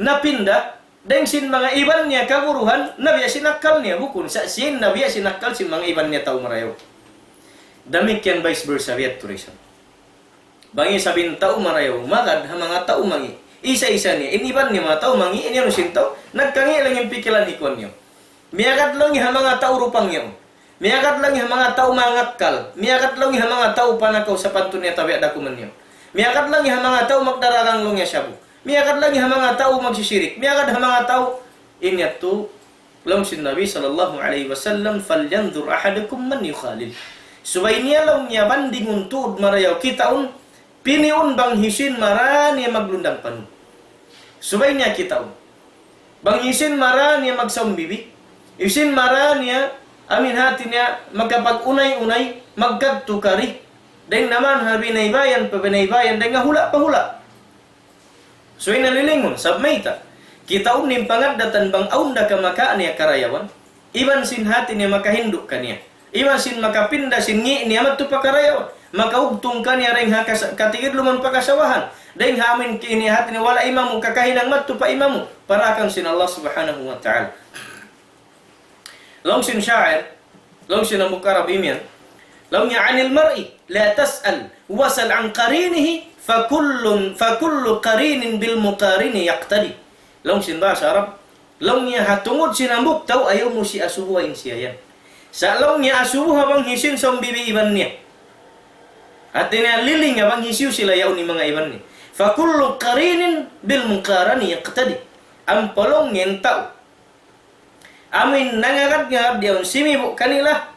napinda, dahil sin mga iban niya kaguruhan, nabiya sinakal niya, bukun, sa sin nabiya sinakal, sin mga iban niya tao marayaw. Damik yan vice versa, viat tourism. Bangi sabin tao marayaw, magad ha mga tao mangi. Isa-isa niya, iniban niya mga tao mangi, inyo sintaw, nagkangi lang yung pikilan ikon niyo. Miyagad lang yung mga tao rupang niyo. Miyagad lang yung mga tao mangatkal. Miyagad lang yung mga tao panakaw sa pantun niya tabi at dakuman niyo. Miyagad lang yung mga tao magdararang long niya syabu. Miyagad lang yung mga tao magsisirik. Miyagad yung mga tao, inyat to, lang sin Nabi sallallahu alaihi wasallam, falyandur ahadukum man yukhalil. Subay niya lang niya bandingun tuod marayaw, kitaon, piniun bang hisin marani maglundang panun. Subay niya kitaon. Bang hisin marani magsaum bibi. Hisin marani amin hati niya magkapag-unay-unay, magkadtukari. Dahil naman binaybayan pa binaybayan, dahil nga hula pa hula. So inalilingon, sabmayta. Kitaon nim pangadatan bang aunda ka makaan niya karayawan. Iban sin hati niya makahinduk ka niya. Iban sin makapinda sin ngi niya matupakarayawan. makaugtong ka niya rin katigid luman pagkasawahan. Dahil hamin kinihat ni wala imamu kakahinang matto pa imamu. Para kang sin Allah subhanahu wa ta'ala. Long sin syair, long sin mukarab imian, long niya anil mar'i, la tas'al, wasal an qarinihi, fakullu qarinin bil muqarini yaqtadi. Long sin bahasa Arab, long niya hatungod sinambuk, tau ayaw mo si asuhuain siya yan. Sa long niya asuhu habang hisin sa bibi iban niya. At liling habang hisiw sila yaw ni mga iban niya. Fakullu qarinin bil muqarani yaqtadi. Ang polong niyan tau. Amin nangagat-ngagat dia simibo kanila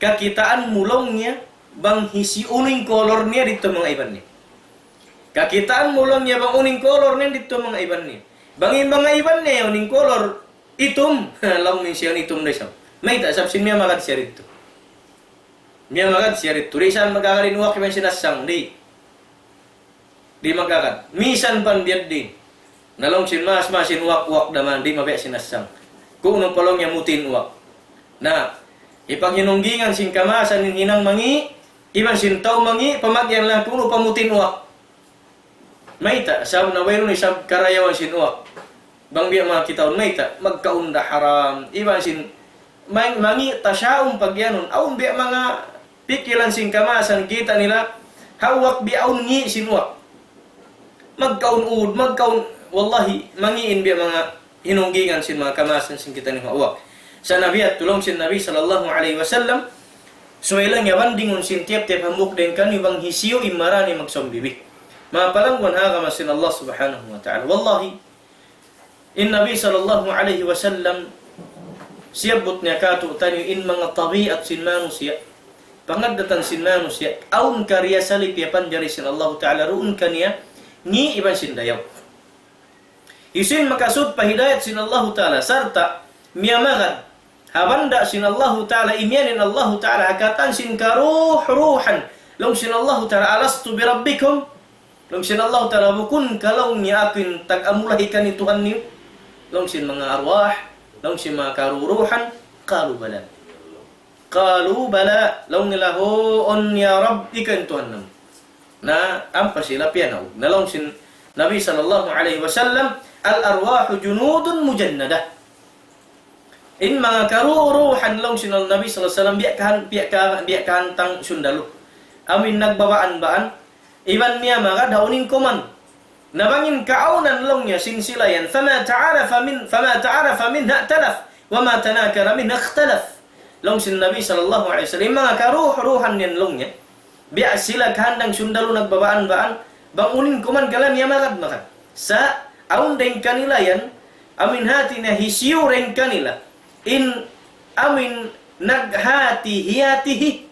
kakitaan mulongnya bang hisi uning kolor niya dito mga iban niya. Kakitaan mulongnya bang uning kolor niya dito mga iban niya. Bangin mga iban niya uning kolor itom. Lang min siya itom na siya. May tak sabsin niya magad siya rito. Niya magad siya rito. Risan magkakarinuwak iban sinasang. Di magkakat. Misan pan biyad din. Nalong sin masin wak-wak naman. Di mabaya sinasang. Kung nung palong niya mutin uwak. Na, ipaghinunggingan sin kamasan ng hinang mangi, iban sin tao mangi, pamagyan lang kung pamutin uwak. Mayta, sab na wayro ni sab karayawan sin uwak. Bangbiya mga kitaon, mayta, magkaunda haram. Iban sin, mangi tasyaong pagyanon. Aun biya mga pikilan sin kamasan, kita nila, hawak biyaon ngi sin uwak. Magkaun-ud, wallahi, mangiin biya mga hinunggingan sin mga kamasan sin kita ni mauwak. Sa Nabi at tulong sin Nabi sallallahu alaihi wasallam, suwelang yawan dingon sin tiap-tiap hambuk din kan ibang hisiyo imarani magsombibi. Mga palangwan hagama sin Allah subhanahu wa ta'ala. Wallahi, in Nabi sallallahu alaihi wasallam, siyabot niya kato tanyo in mga tabiat sin manusia, pangadatan sin manusia, aun karya salip yapan jari sin Allah ta'ala, ruun kaniya, ni iban sin dayaw. Isin makasud pahidayat sin Allah Ta'ala sarta miyamagad habanda sin Allah Ta'ala imyanin Allah Ta'ala hakatan sin ruhan long sin Allah Ta'ala alastu birabbikum long sin Allah Ta'ala bukun kalau niya akin tag-amulahikan ni Tuhan niyo long sin mga arwah long sin mga karuruhan qalu bala long nila hoon ya Rabb ikan Tuhan nam na ampa sila pianaw na long sin Nabi sallallahu alaihi wasallam al-arwahu junudun mujannadah. In mga karuruhan lang sinal Nabi sallallahu alaihi wasallam biakahan tang sundalo. Amin nagbabaan-baan iban niya mga daunin kuman. Nabangin kaunan lang niya sinsilayan fama ta'arafa minha talaf wa ma tanakara minha ikhtalaf. Lang sin Nabi sallallahu alaihi wasallam mga karuruhan niyan lang niya. Biya sila kahandang sundalo nagbabaan-baan bangunin kuman kalan niya magad. Sa aun din kanila yan, amin hati na hisiyo rin kanila, in amin naghati-hiyatihi,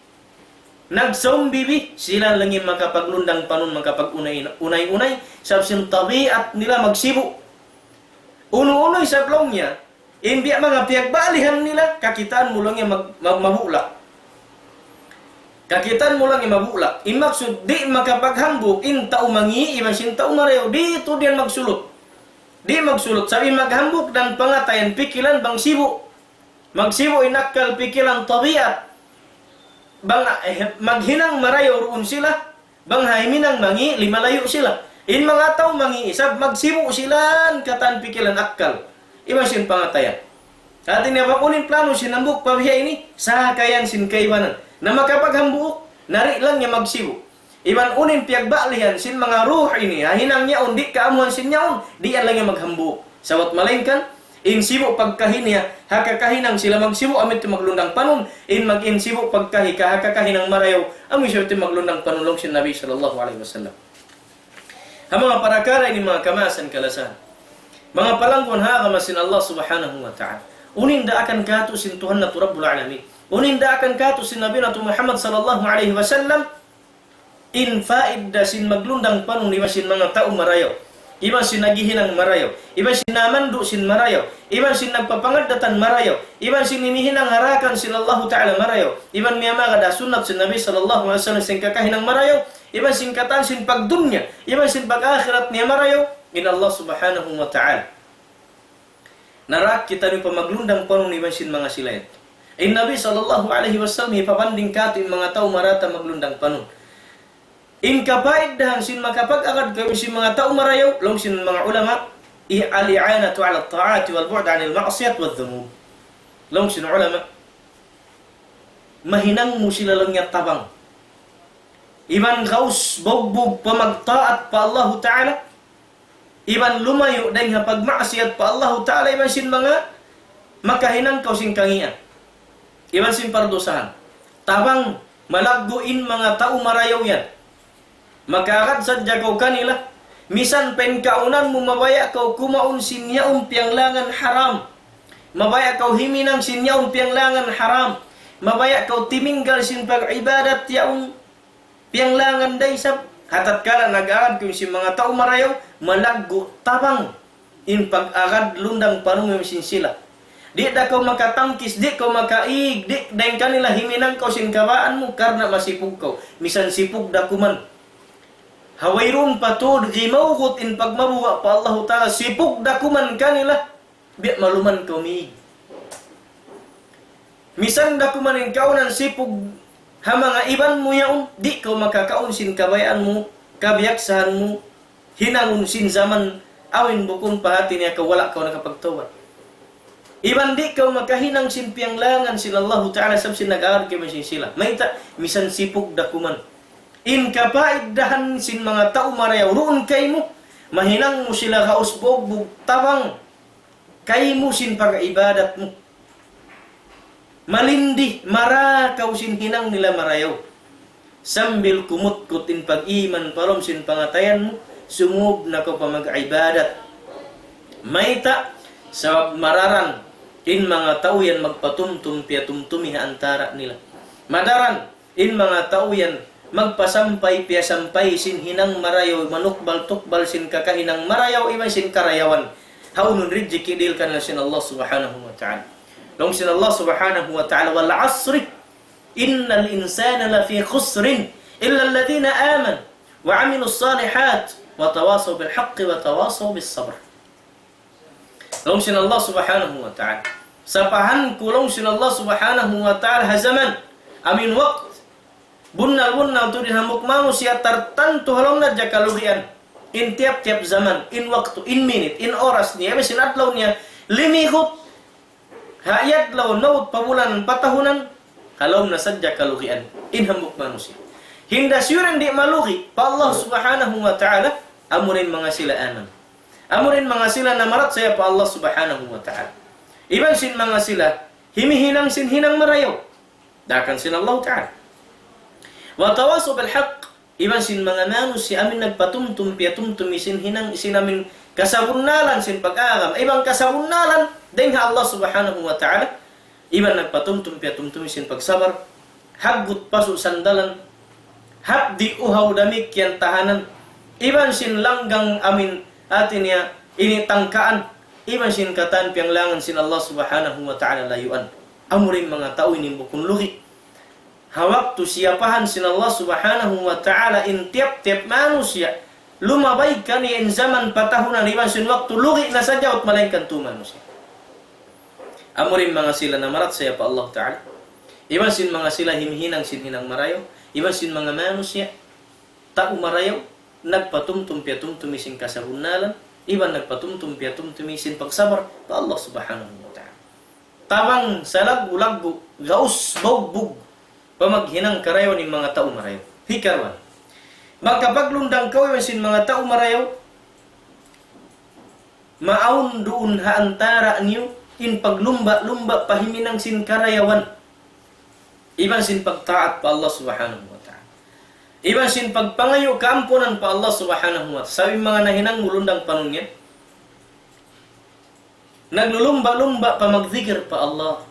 nagsombibi, sila lang yung makapaglundang panon, makapag-unay-unay, sabsin tabiat nila magsibo. Uno-unoy sa plong niya, hindi mga piyagbalihan nila, kakitaan mo lang yung mabula. Kakitaan mo lang yung mabula. Maksud, di makapaghambuk, in tao mangi, iban sin tao marayo, dito diyan magsulot. Di magsulot. Sabi maghambuk dan pangatayan, pikilan bang sibo. Magsibo inakal pikilan tabiat. Bang maghinang marayo roon sila. Bang haiminang mangi, limalayo sila. In mga tao mangi isab, magsibo sila, katan pikilan akal. Iban sin pangatayan. Atin niya bakunin plano sinambuk pabiya ini, sa kayan sin kaiwanan. Na makapaghambuk, nari lang niya magsibo. Iban unin piyagbalihan sin mga ruh ini, hinang niyaon, di kaamuhan sin niyaon, di yan lang niya maghambuk. Sawat malingkan, in sibo pagkahinya, hakakahinang sila magsibo, amit maglundang panon, in mag-insibo pagkahi, hakakahinang marayaw, amit siya maglundang panulong sin Nabi sallallahu alaihi wasallam. Ang mga parakara ini mga kamasan kalasan. Mga palangkuan hakamasin Allah subhanahu wa ta'ala. Unin da akan kato sin Tuhan na Rabbul Alamin. Uninda akan kato sin Nabi na Muhammad sallallahu alaihi wasallam in faid da sin maglundang panon iba sin mga tao marayaw. Iban sin nagihinang marayaw. Iban sin namandu sin marayaw. Iban sin nagpapangadatan marayaw. Iban sin hinihinang harakan sin Allah Ta'ala marayaw. Iban miyama kada sunat sin Nabi sallallahu alaihi wasallam sin kakahinang marayaw. Iban sin katan sin pagdunya. Iban sin pag-akhirat niya marayaw. In Allah subhanahu wa ta'ala. Narak kita ni pamaglundang panon iban sin mga silayat. In Nabi sallallahu alaihi wasallam ipapanding kato yung mga tao marata maglundang panon. In kapaiddahan sin makapag-agad kami sin mga tao marayaw, long sin mga ulama, al-i'anatu ala at-ta'ati wal-bu'd 'anil ma'siyat wadh-dhunub. Long sin ulama, mahinang mo sila lang yung tabang. Iban kaus bogbog pamagtaat pa Allah Ta'ala. Iban lumayo dahil nga pagmaasiyat pa Allah Ta'ala. Iban sin mga makahinang kausin kangian. Iban sin pardosahan. Tabang malagguin mga tao marayaw yan. Magkakad sadya ko kanila. Misan pen kaunan mo mabaya kau kumaun sinya umpianglangan haram. Mabaya kau himinang sinya umpianglangan haram. Mabaya kau timinggal sin pag-ibadat yaong pianglangan day sab. Hatat kala nag-agad kung si mga tao marayaw, malaggo tabang in pag-agad lundang panungim sin sila. Di da ko makatangkis, di ko makaig, di dahil kanila himinang ko sin kabaan mo, karna masipug ko. Misan sipug da kuman. Hawayrun patud, di maugot in pagmabuha pa Allah Ta'ala, sipug da kuman kanila, biya maluman ko miig. Misan da kuman in kaunan sipug, ha mga iban mo yaon, di ko makakaon sin kabayaan mo, kabiyaksahan mo, hinangon sin zaman, awin bukong pahati niya ka wala ka nakapagtawad. Iban di ka makahinang sin pianglangan sin Allah Ta'ala sab sin nag-aarad kayo sin sila. Maita, misan sipog dakuman. In kapaiddahan sin mga tao marayaw, roon kay mo, mahinang mo sila kausbog, tabang, kay mo sin pag-ibadat mo. Malindi, marakaw sin hinang nila marayaw. Sambil kumut-kut in pag-iman palom sin pangatayan mo, sumub na ko pa mag-ibadat. Maita, sa mararan, in mga tao yan magpatumtum piatumtumi antara nila. Madaran, in mga tao yan magpasampay piasampay sin hinang marayaw, manukbal-tukbal sin kakahinang marayaw, iman sin karayawan. Haunun ridji kidil kan sin Allah subhanahu wa ta'ala. Long sin Allah subhanahu wa ta'ala, wal asri innal insana lafi khusrin illa alladhina aman wa amilus salihat wa tawasaw bil haqqi wa tawasaw bis sabr. Long sin Allah subhanahu wa ta'ala, sapahan ko long sin Allah subhanahu wa ta'ala hazaman amin waqt bunnal tu dinhamuk manusia tertentu halong na jakalugian in tiap-tiap zaman, in waktu, in minute, in oras niya, may sinatlaw niya limihot hayat law naut pabulan patahunan kalau nasadya kaluhian in hambuk manusia. Hinda syuran di maluhi pa Allah subhanahu wa ta'ala, amurin mga sila aman. Amurin mga sila na marat saya pa Allah subhanahu wa ta'ala. Iban sin mga sila himihinang sin hinang marayaw. Dakan sin Allah ta'ala. Wa tawasaw bil haqq, iban sin mga manusia amin nagpatumtum piatumtum sin hinang sin amin kasabunalan sin pag-agam. Ibang kasabunalan dahil Allah subhanahu wa ta'ala, iban nagpatumtum piatumtum sin pagsabar, hagut pasu sandalan, habdi uhaw damik yan tahanan, iban sin langgang amin atin niya initangkaan, iban sin katan pianglangan sin Allah subhanahu wa ta'ala layuan. Amurin mga tao inimbukun luhi. Hawak tu siapahan sin Allah subhanahu wa ta'ala in tiap-tiap manusia, lumabay ka ni in zaman patahunan, iban sin waktu luhi na sadya at malaikan tu manusia. Amurin mga sila na marat saya pa Allah Ta'ala. Iban sin mga sila himhinang sin hinang marayaw. Iban sin mga manusia tao marayaw, nagpatumtum piatumtumi sin kasabunalan. Iban nagpatumtum piatumtumi sin pagsabar pa Allah subhanahu wa ta'ala. Tabang salag-ulaggo, gaus bogbog, pamaghinang karayaw ni mga tao marayaw. Hikarwan. Magkapaglundang kaw iban sin mga tao marayaw, maaun doon haantara niyo, in paglumba-lumba pahiminang sin karayawan. Iban sin pagtaat pa Allah subhanahu wa ta'ala. Iban sin pagpangayo kaampunan pa Allah subhanahu wa ta'ala. Sabi mga nahinang mulundang panungyan, naglulumba-lumba pa magzikir pa Allah.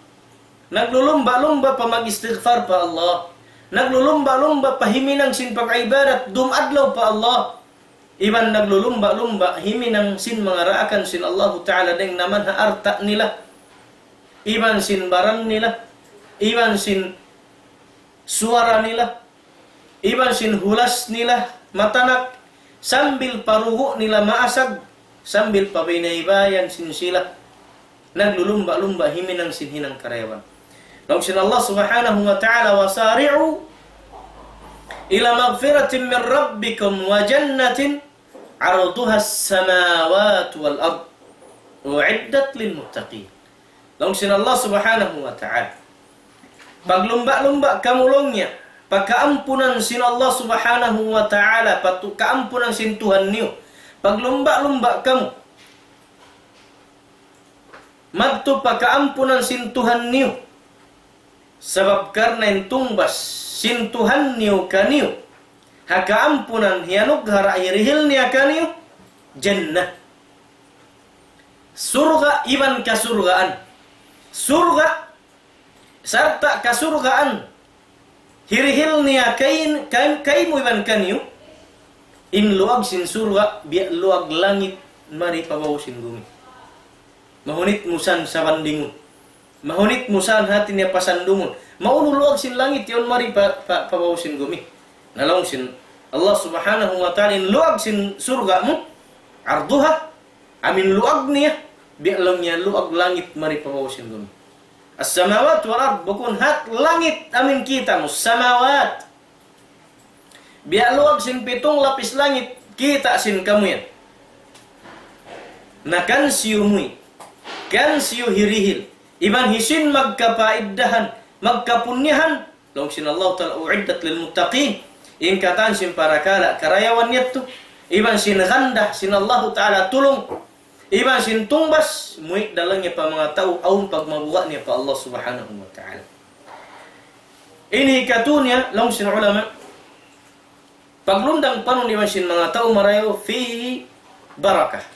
Naglulumba-lumba pa mag-istighfar pa Allah. Naglulumba-lumba pa himinang sin pag-ibadat, dumadlaw pa Allah. Iban naglulumba-lumba himinang sin mga raakan sin Allah Ta'ala deng naman haarta nila. Iban sin barang nila. Iban sin suara nila. Iban sin hulas nila matanak. Sambil paruho nila maasag. Sambil pabinaybayan sin sila. Naglulumba-lumba himinang sin hinang karayawan. Lalu sin Allah subhanahu wa ta'ala wasari'u ila maghfiratin min rabbikum wa jannatin 'arduha as-samawati wal ard u'iddat lil muttaqin. Lalu sin Allah subhanahu wa ta'ala paglumba-lumba kamulongnya pagkaampunan sin Allah subhanahu wa ta'ala patu kaampunan sin Tuhan niyo paglumba-lumba kamu madto pagkaampunan sin Tuhan niyo sebab karena intumbas sin Tuhan niyo kaniyo hakaampunan hianuk hara irihil niya kaniyo jannah surga iban kasurgaan surga serta kasurgaan hirihil niya kaimu iban kaniyo in luag sin surga biya luag langit mari pabaw sin gumi mahunit musan sa bandingon mahunit musan hati niya pasandungon maunuluag sin langit yon mari pabaw sin gumi nalong sin Allah subhanahu wa ta'ala in luag sin surga mo arduha amin luag niya biya lang niya luag langit mari pabaw sin gumi as-samawat wal ard bukun hat langit amin kita mo samawat biya luag sin pitong lapis langit kita sin kamu yan nakan siyumuy kan siyo hirihil iban hisin magkapaiddahan magkapunyahan long sin Allah ta'ala u'iddat lil muttaqin in katan sin para kala karayawan niyadto iban sin ganda sin Allah ta'ala tulong iban sin tumbas muik dalangnya pa mga tao aun pagmabuwa niya pa Allah subhanahu wa ta'ala ini katunya long sin ulama paglundang panon iban sin mga tao marayo fi barakah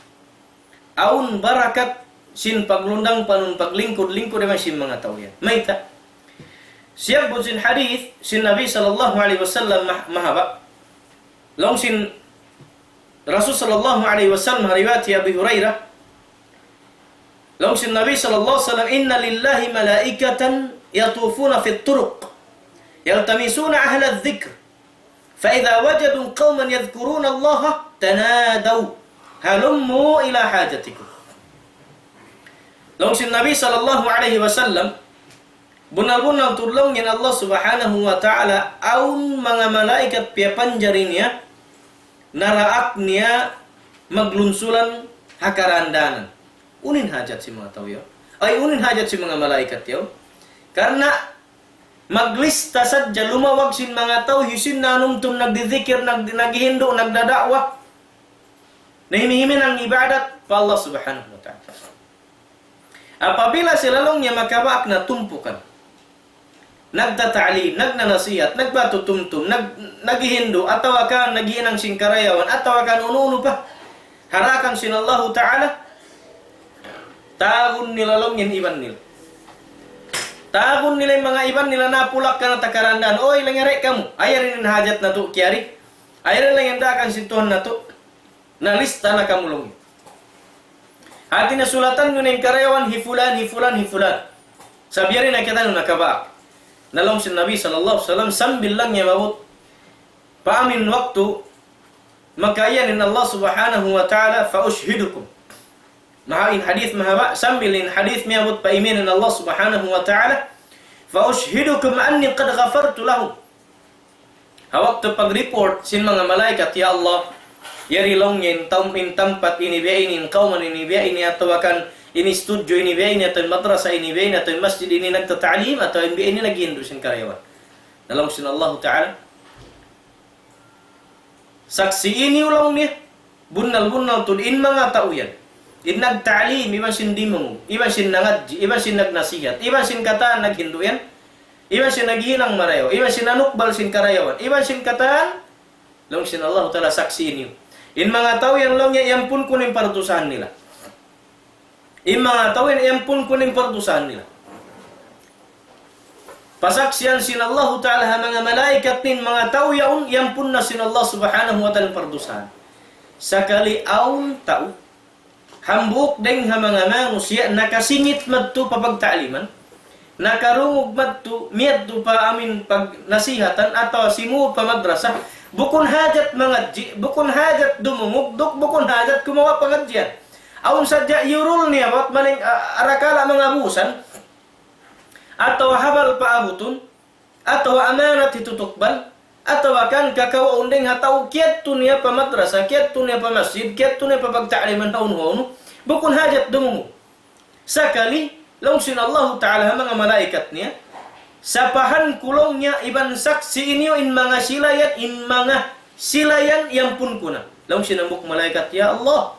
aun barakat sin paglundang panon paglingkod-lingkod naman sin mga tao yan. Mayta. Siya po sin hadith, sin Nabi sallallahu alaihi wasallam mahaba. Long sin Rasul sallallahu alaihi wasallam riwayat Abi Hurairah. Long sin Nabi sallallahu alaihi wasallam inna lillahi malaikatan yatufuna fi turuq yaltamisuna ahla adh-dhikr fa idza wajadu qauman yadhkuruna Allah tanadaw halummu ila hajatikum. Long sin Nabi sallallahu alaihi wasallam bunal-bunal tulungin Allah subhanahu wa ta'ala aun mga malaikat piapanjarin niya naraak niya maglunsulan hakarandanan unin hajat si mga tao yun ay unin hajat si mga malaikat yun karena maglista sadya lumawag sin mga tao hisin nanumtum nagdidhikir naghihindo nagdadakwa nahimihimin ang ibadat pa Allah subhanahu wa ta'ala. Apabila sila long niya makabaak na tumpukan, nagtata'lim, nagnanasiyat, nagpatutumtum, naghihindo, atawa ka nagiinang singkarayawan, atawa ka nununo pa, harakan sin Allah Ta'ala, tagun nila long yan iban nila. Tagun nila yung mga iban nila napulak ka na takarandaan, oy, langare ka mo, ayarin yung hajat na to, kiyari, ayarin lang yung dakan sintuhan na to, nalista na kamulong yun. Hati na sulatan nyo na yung karayawan, hifulan. Sabiyarin na kita nung nakabaak. Nalong si Nabi sallallahu alaihi wasallam, sambil lang niya mabut. Paamin waktu, makayanin Allah subhanahu wa ta'ala, fa'ushhidukum. Mahain hadith mahaba, sambil in hadith miyabut paiminin Allah subhanahu wa ta'ala, fa'ushhidukum anni qad ghafartu lahum. Waktu pag-report sin mga malaikat, ya Allah, yari long yin tempat ini biya ini kauman ini biya ini atau akan ini studio ini biya ini atau madrasah ini biya ini atau masjid ini nagtata'lim atau biya ini naghihindusin karyawan. Dalam sin Allah Ta'ala saksi ini ulang niya bunal tud in mga tao yan in nagta'lim iban sin dimong iban sin nangadji iban sin nagnasihat iban sin kataan naghindu yan iban sin naghinang marayo iban sin nanukbal sin karyawan iban sin kataan long sin Allah Ta'ala saksi ini in mga tao yan lang niya, iampun ko ng partusahan nila. In mga tao yan, iampun ko ng partusahan nila. Pasaksiyan sin Allah Ta'ala mga malaikat nin mga tao yaon, iampun na sin Allah subhanahu wa ta'ala partusahan. Sakali aun tao, hambuk deng ha mga manusia, nakasingit madto papagta'liman, nakarungog madto, miyadto pa amin pag nasihatan, atau simu pa madrasah, bukun hajat mangadji, bukun hajat dumungugdok, bukun hajat kumawa pangadjian. Aun sadya yurul niya, wat maling arakala mga busan, atau habal paabutun, atau amanat hitutukbal, atau kan kakao undeng hatau kiat tunia pa madrasah, kiat tunia pa masjid, kiat tunia pa pagta'liman haun-haun, bukun hajat dungu. Sakali, longsin Allah Ta'ala mga malaikat niya, sapahan kulongnya iban saksi inyo in mga silayan yang pun kuna. Longsin ambuk malaikat, ya Allah,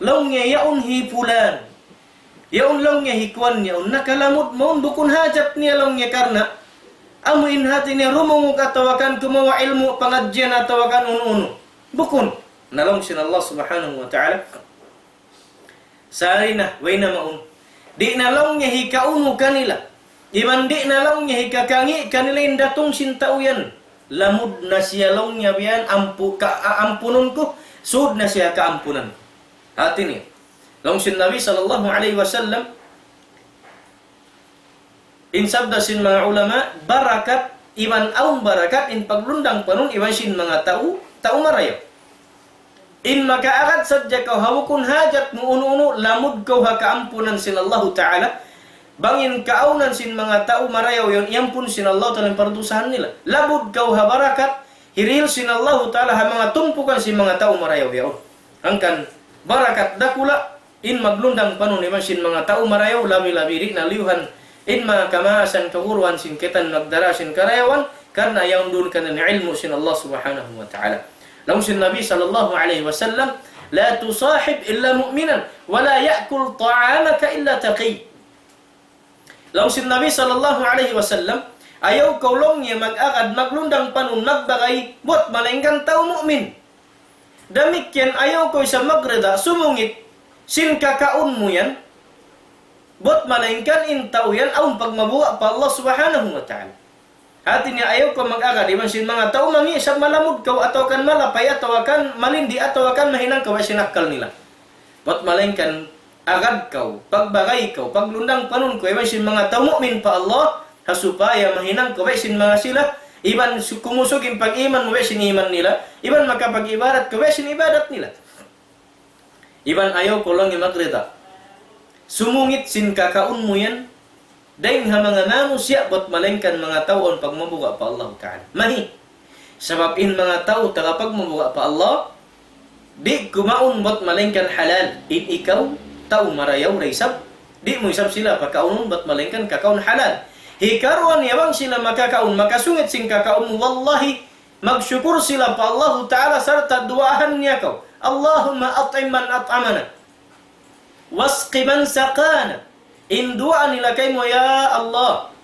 longnya yaun hi fulan, yaun longnya hikwan yaun nakalamut maun bukun hajat niya longnya karena amuin hati niya rumunguk atawakan kumawa ilmu pengajian atawakan unu-unu. Bukun. Nalong sin Allah subhanahu wa ta'ala. Sarina, wayna maun. Di nalongnya hikaunu kanila. Iman di nalongnya hikakangi kanila indatong sintauyan. Lamud na siya longnya biyan ampununku. Sud na siya kaampunan. Hati niya. Long sin Nabi sallallahu alaihi wasallam in sabda sin mga ulama, barakat iman aum barakat in paglundang panun iwan sin mga tau marayaw. In makaagad sadya kau hawukun hajat mo unu-unu lamud kau hakaampunan sin Allah Ta'ala. Bangin kaunan sin mga tau marayaw yon iampun sin Allah Ta'ala pardusahan nila. Labud kau habarakat hiril sin Allah Ta'ala ha mga tumpukan sin mga tau marayaw yaon. Angkan barakat dakula in maglundang panun iwan sin mga tau marayaw labi-labiri na liuhan inma kamasan kahuruan sin ketan nagdara sin karayawan karena yang dun kanan ilmu sin Allah subhanahu wa ta'ala. Lalu sin Nabi sallallahu alaihi wasallam, la tusahib illa mu'minan wa la ya'kul ta'amaka illa taqi. Lalu sin Nabi sallallahu alaihi wasallam, ayaw kaulongnya mag-agad maglundang panun nagbagay buat malengkan tau mu'min. Demikian ayaw ko sa magreda sumungit sin kakaunmu yan bot malengkan intau yan aun pagmabuwa pa Allah subhanahu wa ta'ala. Hati niya ayaw ko mag-agad iban sin mga tao mangi sa malamud kau atau kan malapay atau kan malindi atau kan mahinang kau sinakal nila. Bot malengkan agad kau, pagbagay kau, paglundang panun ko iban sin mga tao mu'min pa Allah hasupaya mahinang kau sin mga sila iban kumusugin pag-iman mo sin iman nila, iban makapag-ibadat kau sin ibadat nila. Iban ayaw ko lang magreda sumungit sin kakaunmu yan dahil mga manusia bot malengkan mga taon pag mabuga pa Allah Ta'ala. Mahi. Sabab in mga tao tagapag mabuga pa Allah, di kumaun bot malengkan halal. In ikaw, tao marayaw na isab. Di mo isab sila pagkaunon bot malengkan kakaun halal. Hikaruan yabang sila makakaun, makasungit sin kakaun, wallahi, magsyukur sila pa Allah Ta'ala sarta duahan niya kau. Allahumma at'im man at'amana. Wasqi man saqana. Indua nila kay mo, ya Allah.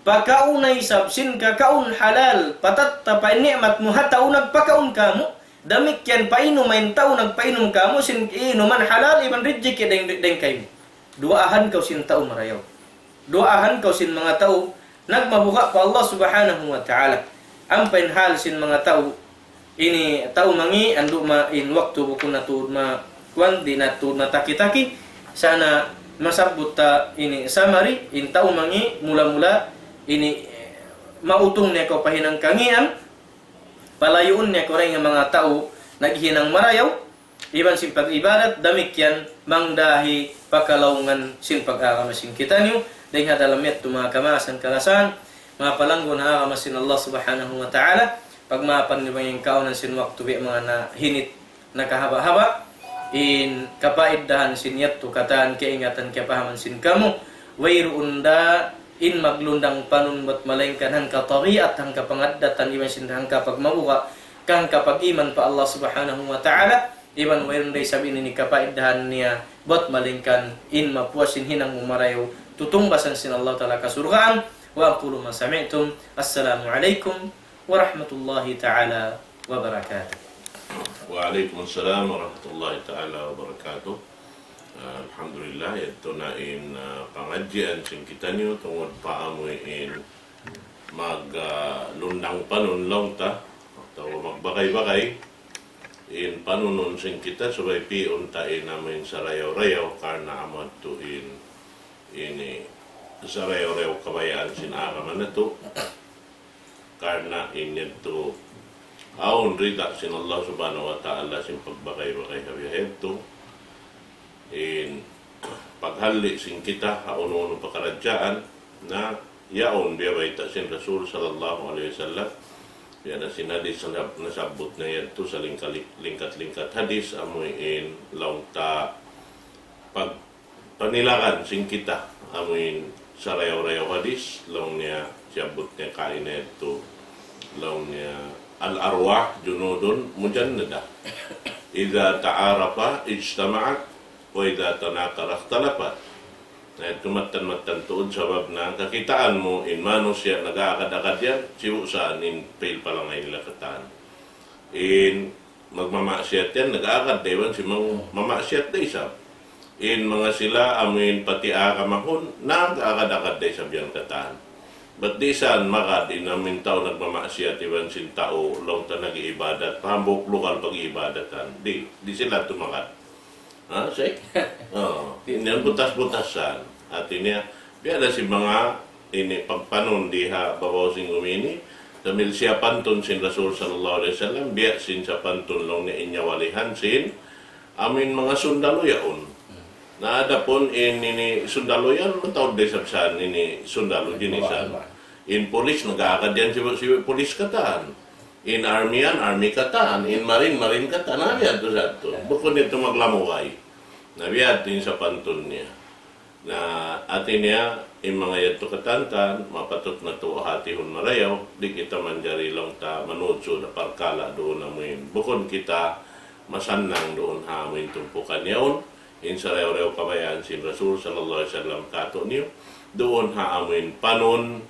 Pakaunay sabsin kakaun halal. Patat tapay ni'mat mo hataw nagpakaun kamo. Damikyan painom main tao nagpainom kamo. Sin inuman halal iban rijik deng kay mo. Duahan kau sin tao marayaw. Duahan kau sin mga tao nagmabuka pa Allah subhanahu wa ta'ala. Ampain hal sin mga tao. Ini tao mangi andu ma in waktu bukun natud ma kuan di natud na taki-taki sana masabut ta ini samari in tao mangi mula-mula ini mautung niya ko pahinang kangian palayuon niya ko rin ng mga tao naghinang marayaw iban sin pag-ibadat damikyan mangdahi pakalaungan sin pag-akamasin kita niyo dahil hadalamit mga kamasan kalasan mga palanggon hakamasin Allah subhanahu wa ta'ala pagmapan niyo yung kaunan sin waktu mga na hinit na kahaba-haba in kapaiddahan sin yattu kataan keingatan kepahaman sin kamu wairu unda in maglundang panun bat malengkan hangka tariat hangka pangaddatan iman sin hangka pagmabuka kang kapag iman pa Allah subhanahu wa ta'ala iban wairu day sabi ni kapaiddahan niya bat malengkan in mapuasin hinang mumarayo tutungbasan sin Allah ta'ala kasurgaan wa aqulu ma sami'tum assalamu alaikum warahmatullahi ta'ala wabarakatuh. Waalaikumsalam warahmatullahi ta'ala wabarakatuh. Alhamdulillah, ito na in pangadyan sing kita niyo tungod paamuin maglundang panon lang ta atau magbakay-bakay in panunon sing kita sabay pion tain namin sa rayaw-rayaw karna amad to ini sa rayaw-rayaw kabayaan sinakaman na to karna inyo to aun rida sin Allah subhanahu wa ta'ala sin pagbakay-bakay kabiyahed to in paghali sing kita hauno pakaradyaan na yaon biya baita sin Rasul sallallahu alaihi wasallam biya na sinadis nasabot na yan to sa lingkat-lingkat hadis amuin laong ta pag panilakan sing kita amuin sarayaw-rayaw hadis laong niya siyabot niya kain na ito laong niya al-arwah junudun mujannada idza ta'arafa ijtama'at wa idza tanakara ikhtalafat. Na tumatan-matan tuod sabab na kakitaan mo in mano siya nag-aakad-akad yan siwo saan in fail pa lang ay nila kataan in magmamasyat yan nag-aakad dewan si mamasyat day sab in mga sila amin pati akamahon nag-aakad-akad day sab yan kataan but di saan makad in amin tao nagmamasyat iwan sin tao long ta nag-iibadat pahambok lokal pag-iibadatan di sila tumakad. Ha, say? Oo. Yan butas-butasan. At ini, biada si mga ini pagpanon diha babaw sing umini, tamil siya pantun sin Rasul sallallahu alaihi wasallam, biya sin sa pantun long ni inyawalihan sin amin mga sundalo yaon. Naada pon ini sundalo yan, matawad day sabsan ini sundalo jinisan. In police, nag-aakad yan si police kataan. In army yan, army kataan. In marine kataan. Nabiyad to sa to. Bukod nito maglamuay. Nabiyad din sa pantun niya. Na atin niya, in mga yato katantan, mapatot na to hatihon marayaw, di kita manjari lang ta manudso na parkala doon namin. Bukod kita masanang doon hamin tumpukan yaon. In sa rew-rew kabayan sin Rasul sallallahu alaihi wasallam kato niyo. Doon haamin panon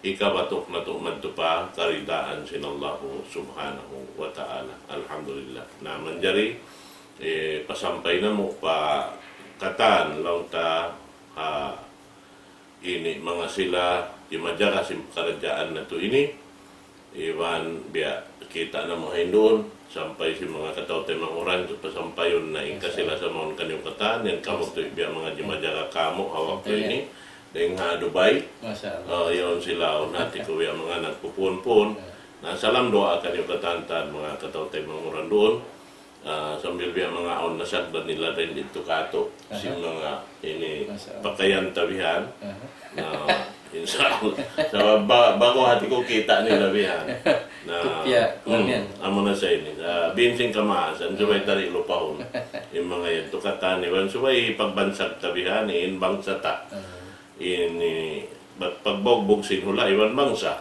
ikabatok na tumadto pa karidaan sin Allah subhanahu wa ta'ala. Alhamdulillah. Na manjari, pasampay na mo pa katan lang ta ini mga sila imadya kasi karadyaan na to ini iwan biya kita na mo doon sampay si mga katawte mga oran pasampayon na inka sila sa mga kanyang katan yan kamot to biya mga imadya kamo hawak to ini dahil nga Dubai, yun sila, nati ko yung mga nagpupun-pun. Nasalam doa kan yung katantan, mga katawtay mga oran doon. Sambil biya mga on nasagdan nila rin dito kato. Si mga ini pakayan tabihan. Inshallah. So, bago hati ko kita nila bihan. Amo na sa ini. Binsing kamaasan, subay tari lupahon. Yung mga yan, tukatan iwan, subay pagbansag tabihan, in bangsa ta. Ini pagbogbog sin hula iwan bangsa.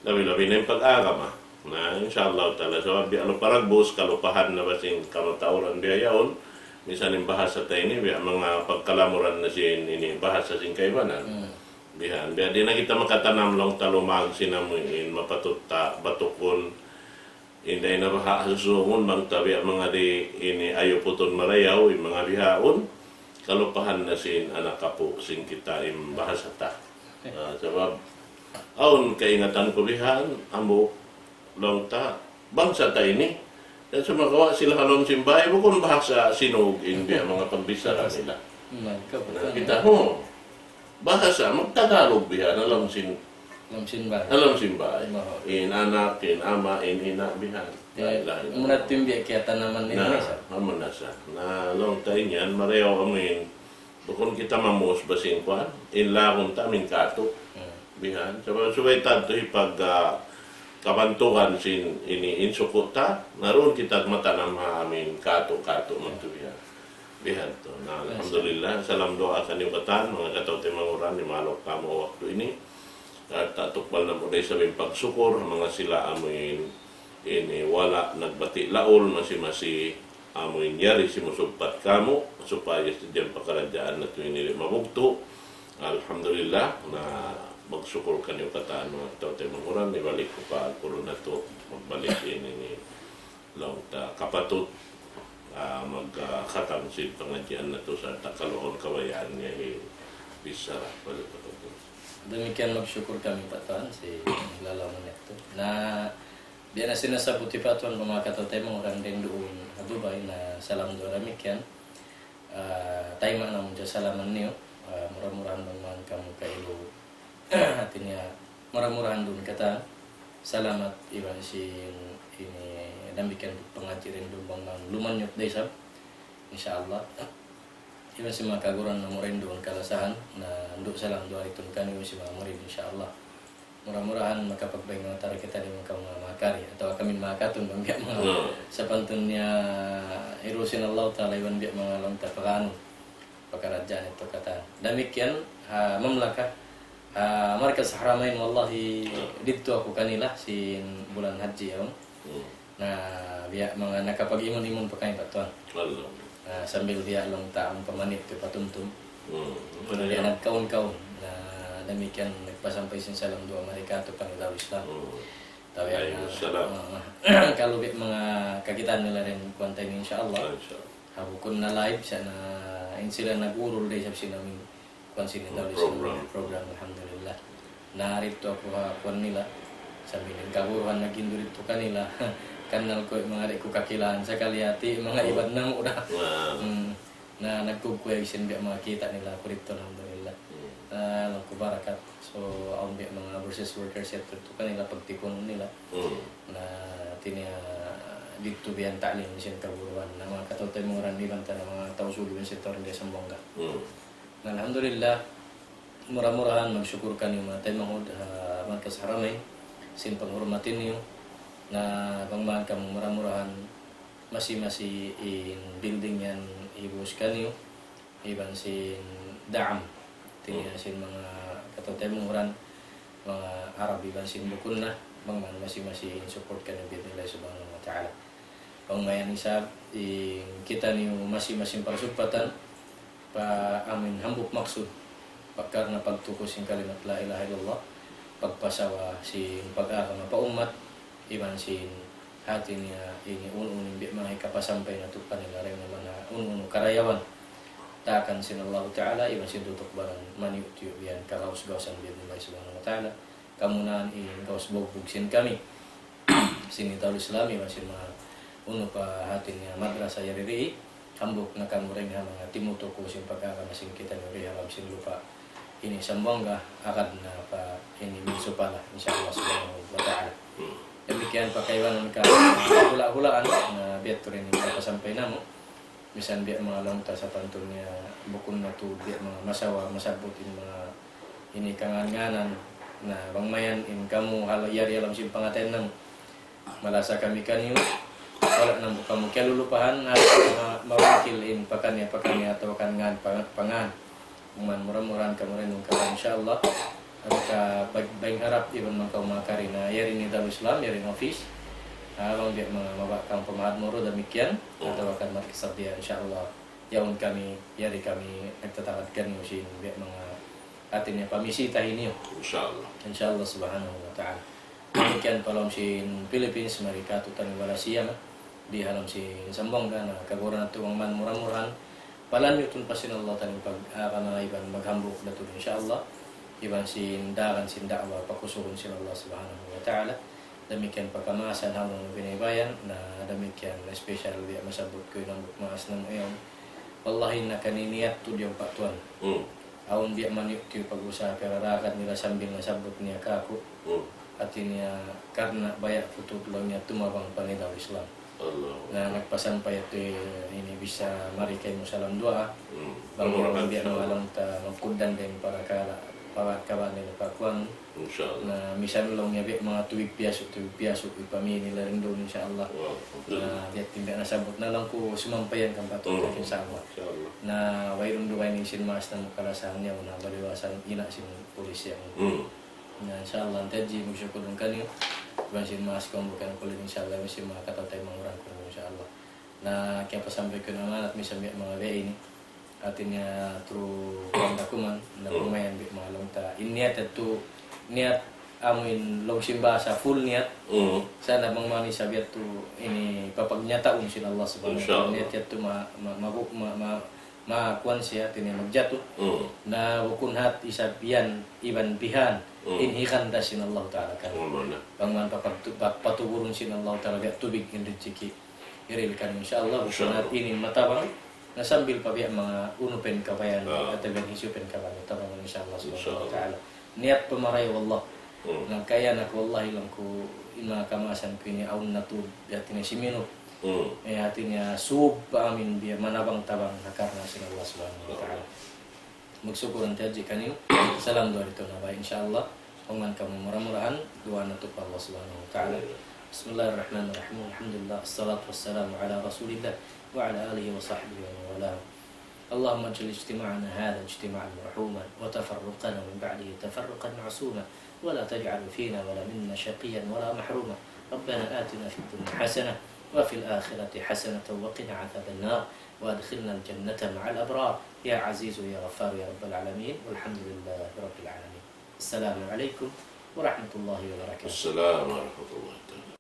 Labi-labi na yung pag-agama. Na inshallah ta'ala. So, paragbos, kalupahan na basing kamatauran biya yaon. Minsan yung bahasa tayo ni, biya mga pagkalamuran na sin ini bahasa sin kaibanan. Bihan. Biya di na kita makatanam lang talumag sinamuin, mapatuta, batukon. Hindi na bahasusungon, bang tabi mga di ini ayuputon marayaw, yung mga bihaon. Kalupahan na sin anak kapo sing kita im bahasa ta. Sebab aun kaingatan ko bihan ambo long ta bangsa ta ini dan sumagawa sila kanon simbay bukon bahasa sinog in biya mga pambisara nila. Kita ho bahasa magtagalog bihan alam simbay. In anak, in ama, in ina bihan. Muna timbi kaya tanaman nila. Nasa. Na long tayo niyan, mareho amin. Bukon kita mamos basing kwan, in lakon ta min kato. Bihan. Sabay tanto ipag kabantukan sin ini insukot ta, naroon kita matanam amin kato magtubihan. Bihan to. Na alhamdulillah, salam doa kanibatan, mga katawte manguran, ni malok kamo waktu ini. At tatukbal na mo sa aming pagsukur, mga sila amoy ini wala nagbati laol, masi amoy nyari si musugpat kamo, supaya sa dyan pakaradyaan na ito inili mabugto. Alhamdulillah, na magsukur kanyo kataan mga tawte manguran, ibalik ko pa puro na ito, magbalik ini lang ta kapatut, magkatang si pangadyan na ito sa takaloon kawayaan niya, bisa balik ito. Demikian magsyukur kami Pak Tuhan si lalaman itu. Na biar sinasabuti Pak Tuhan mga katotay mga orang din doon sa Dubai na salam doon demikian. Tayo man ang salaman niyo. Murah-murahan naman kamu kailo. Artinya murah-murahan doon kata. Salamat iban si ini demikian pengajian doon bang lumanyot desa. Insyaallah. iban si mga kaguran na murin doon kalasahan na ando sa lang doon itong kanyo si mga murid insyaAllah. Murah-murahan makapagbayang mga tari kita di mga makari atau kami makatun bang biak mga sa pantun niya irusin Allah Ta'ala iban biak mga lang tapakaan pagkarajaan ito kata demikian mamlaka Markas Haramain wallahi dito ako kanila sin bulan haji yun na biak mga nakapag-imun-imun pa kayo patuan sambil biak lang taong pamanit ko patumtum dia nagkaon-kaon na demikian nagpasampay sin salam dua mereka tu Panglima Islam. Tahu ya. Kalau mga kagitan nila rin kuanta ini insyaallah. Habukun na live sana sila nagurul dai sa sinamin kuan sini program alhamdulillah. Narito ako kuan nila sabi ng kaburuhan naging dito kanila. Kanal ko mga ko kakilaan sa kaliati mga ibad nang udah. Na nagkukuya sin mga kita nila ko dito alhamdulillah. Alam ko barakat. So, ang mga versus workers ito kanila pagtipon nila na tinya dito biyan ta'lim sin kaburuan na mga katutay mga randiban ta ng mga tausulo ng sektor ng Sambonga. Na alhamdulillah murah-murahan magsyukur kan yung mga tayo Markas Haramain sin panghormatin niyo na bangman ka murah-murahan masih in building yan ibus kanyo iban sin daam tinya sin mga katutay mga mga Arab iban sin bukun na bangman masih support kan ng nila subhanahu wa ta'ala pangmayan isab kita niyo masih pagsupatan pa amin hambuk maksud karena pagtukos sin kalimat la ilaha illallah pagpasawa sin pag-aka pa umat iban sin hati niya ini ununin mga kapasampay na tupan nila rin naman na ununo karayawan takan sin Allah Ta'ala iban sin tutok barang maniutyo yan kakaus-gausan biyan nila subhanahu wa ta'ala kamunaan kaus-bog sin kami sinitaw Islam iban sin mga uno pa hati niya madrasa yariri hambuk na kamuring mga timutuko sin pagkakamasin kita nyo halam sin lupa ini Sambonga akad na pa ini minso pala insyaallah subhanahu wa ta'ala demikian pakaiwan ka hula-hulaan na biat ko rin yung pasampay na mo misan biat mga langta sa pantun niya bukun na to biat mga masawa masabot in mga ini kangan-nganan na bangmayan in kamu halayari alam sin pangaten na mo malasa kami kanyo wala na mo kamu kaya lulupahan at mawakil in pakanya atau kangan pangan man murah-murahan kamu rin yung kaya insyaallah at baing harap iban man kau makari na yari ni Darul Islam yari office abang dia mga mabakang pamahad moro demikian atau akan markisab dia insyaallah yaun kami yari kami nagtatakadkan mo sin dia mga atin niya pamisita hinyo insyaallah subhanahu wa ta'ala demikian palom sin Philippines mereka tutan wala siya di halam sin Sambonga na kaguran at tuwang man murah-murahan palan yutun pa sin Allah taning mga iban maghambuk na tuloy insyaallah iban sin dakwah pakusuhun sin Allah subhanahu wa ta'ala demikian pagkamasan hamon binibayan na demikian na special dia masabot ko ng bukmaas ng iyon wallahi na kaniniyat to diyang patuan awon dia maniuk tiyo pag-usap pero rakat nila sambil nasabot niya kako at niya karena bayak pututulong niya tumabang panidaw Islam na nagpasampay ito ini bisa marikay mo salam dua bago dia malang ta magkudan din para kawan nila pakuan na misan lang niya mga tuwig piyasok ipami nila rin doon insyaallah na tidak nasabot na lang ko sumampayan kang patuloy kinsawa na wayron duway ni sin mas na mukalasahan niya na baliwasan ina sin pulis yan na insyaallah tadji magsyukur ng kanyo bukan sin mas kung bukan pulis insyaallah misin mga katatay mga orang ko insyaallah na kaya pasampay ko naman at misan mga way ini artinya through dokumen na lumayan mga longta niat itu niat amin long simbasa full niat sana bang mani sabiat tu ini papagnataon sin Allah subhanahu wa ta'ala niat itu ma kuan siya tinya magjatuh na bukun hat isabian iban pihan inhikan da sin Allah ta'ala kan bang man patuburun sin Allah ta'ala biat tubig rezeki irilkan insyaallah bukun hat ini matabang na sambil pa biya mga unupen kabayan at ibang hisupen kabayan tabang insyaallah subhanahu wa ta'ala niat pemaray wallah nang kaya nak wallahi lang ko ina kamasan ko ni aun na tu biat ni simino Ay ating sub pa amin biya manabang tabang nakarna sa Allah subhanahu wa ta'ala. Magsukuran tayo kanyo. Salam doon ito na ba insyaAllah. Kung man kami murah-murahan, duwa na ito pa Allah subhanahu wa ta'ala. Bismillahirrahmanirrahim. Alhamdulillah. Assalatu wassalamu ala rasulillah wa ala alihi wa sahbihi wa wala. اللهم اجعل اجتماعنا هذا اجتماعا مرحوما وتفرقنا من بعده تفرقا معصوما ولا تجعل فينا ولا منا شقيا ولا محروما ربنا آتنا في الدنيا حسنة وفي الآخرة حسنة وقنا عذاب النار وادخلنا الجنة مع الأبرار يا عزيز يا غفار يا رب العالمين والحمد لله رب العالمين. السلام عليكم ورحمة الله وبركاته. السلام ورحمة الله تعالى.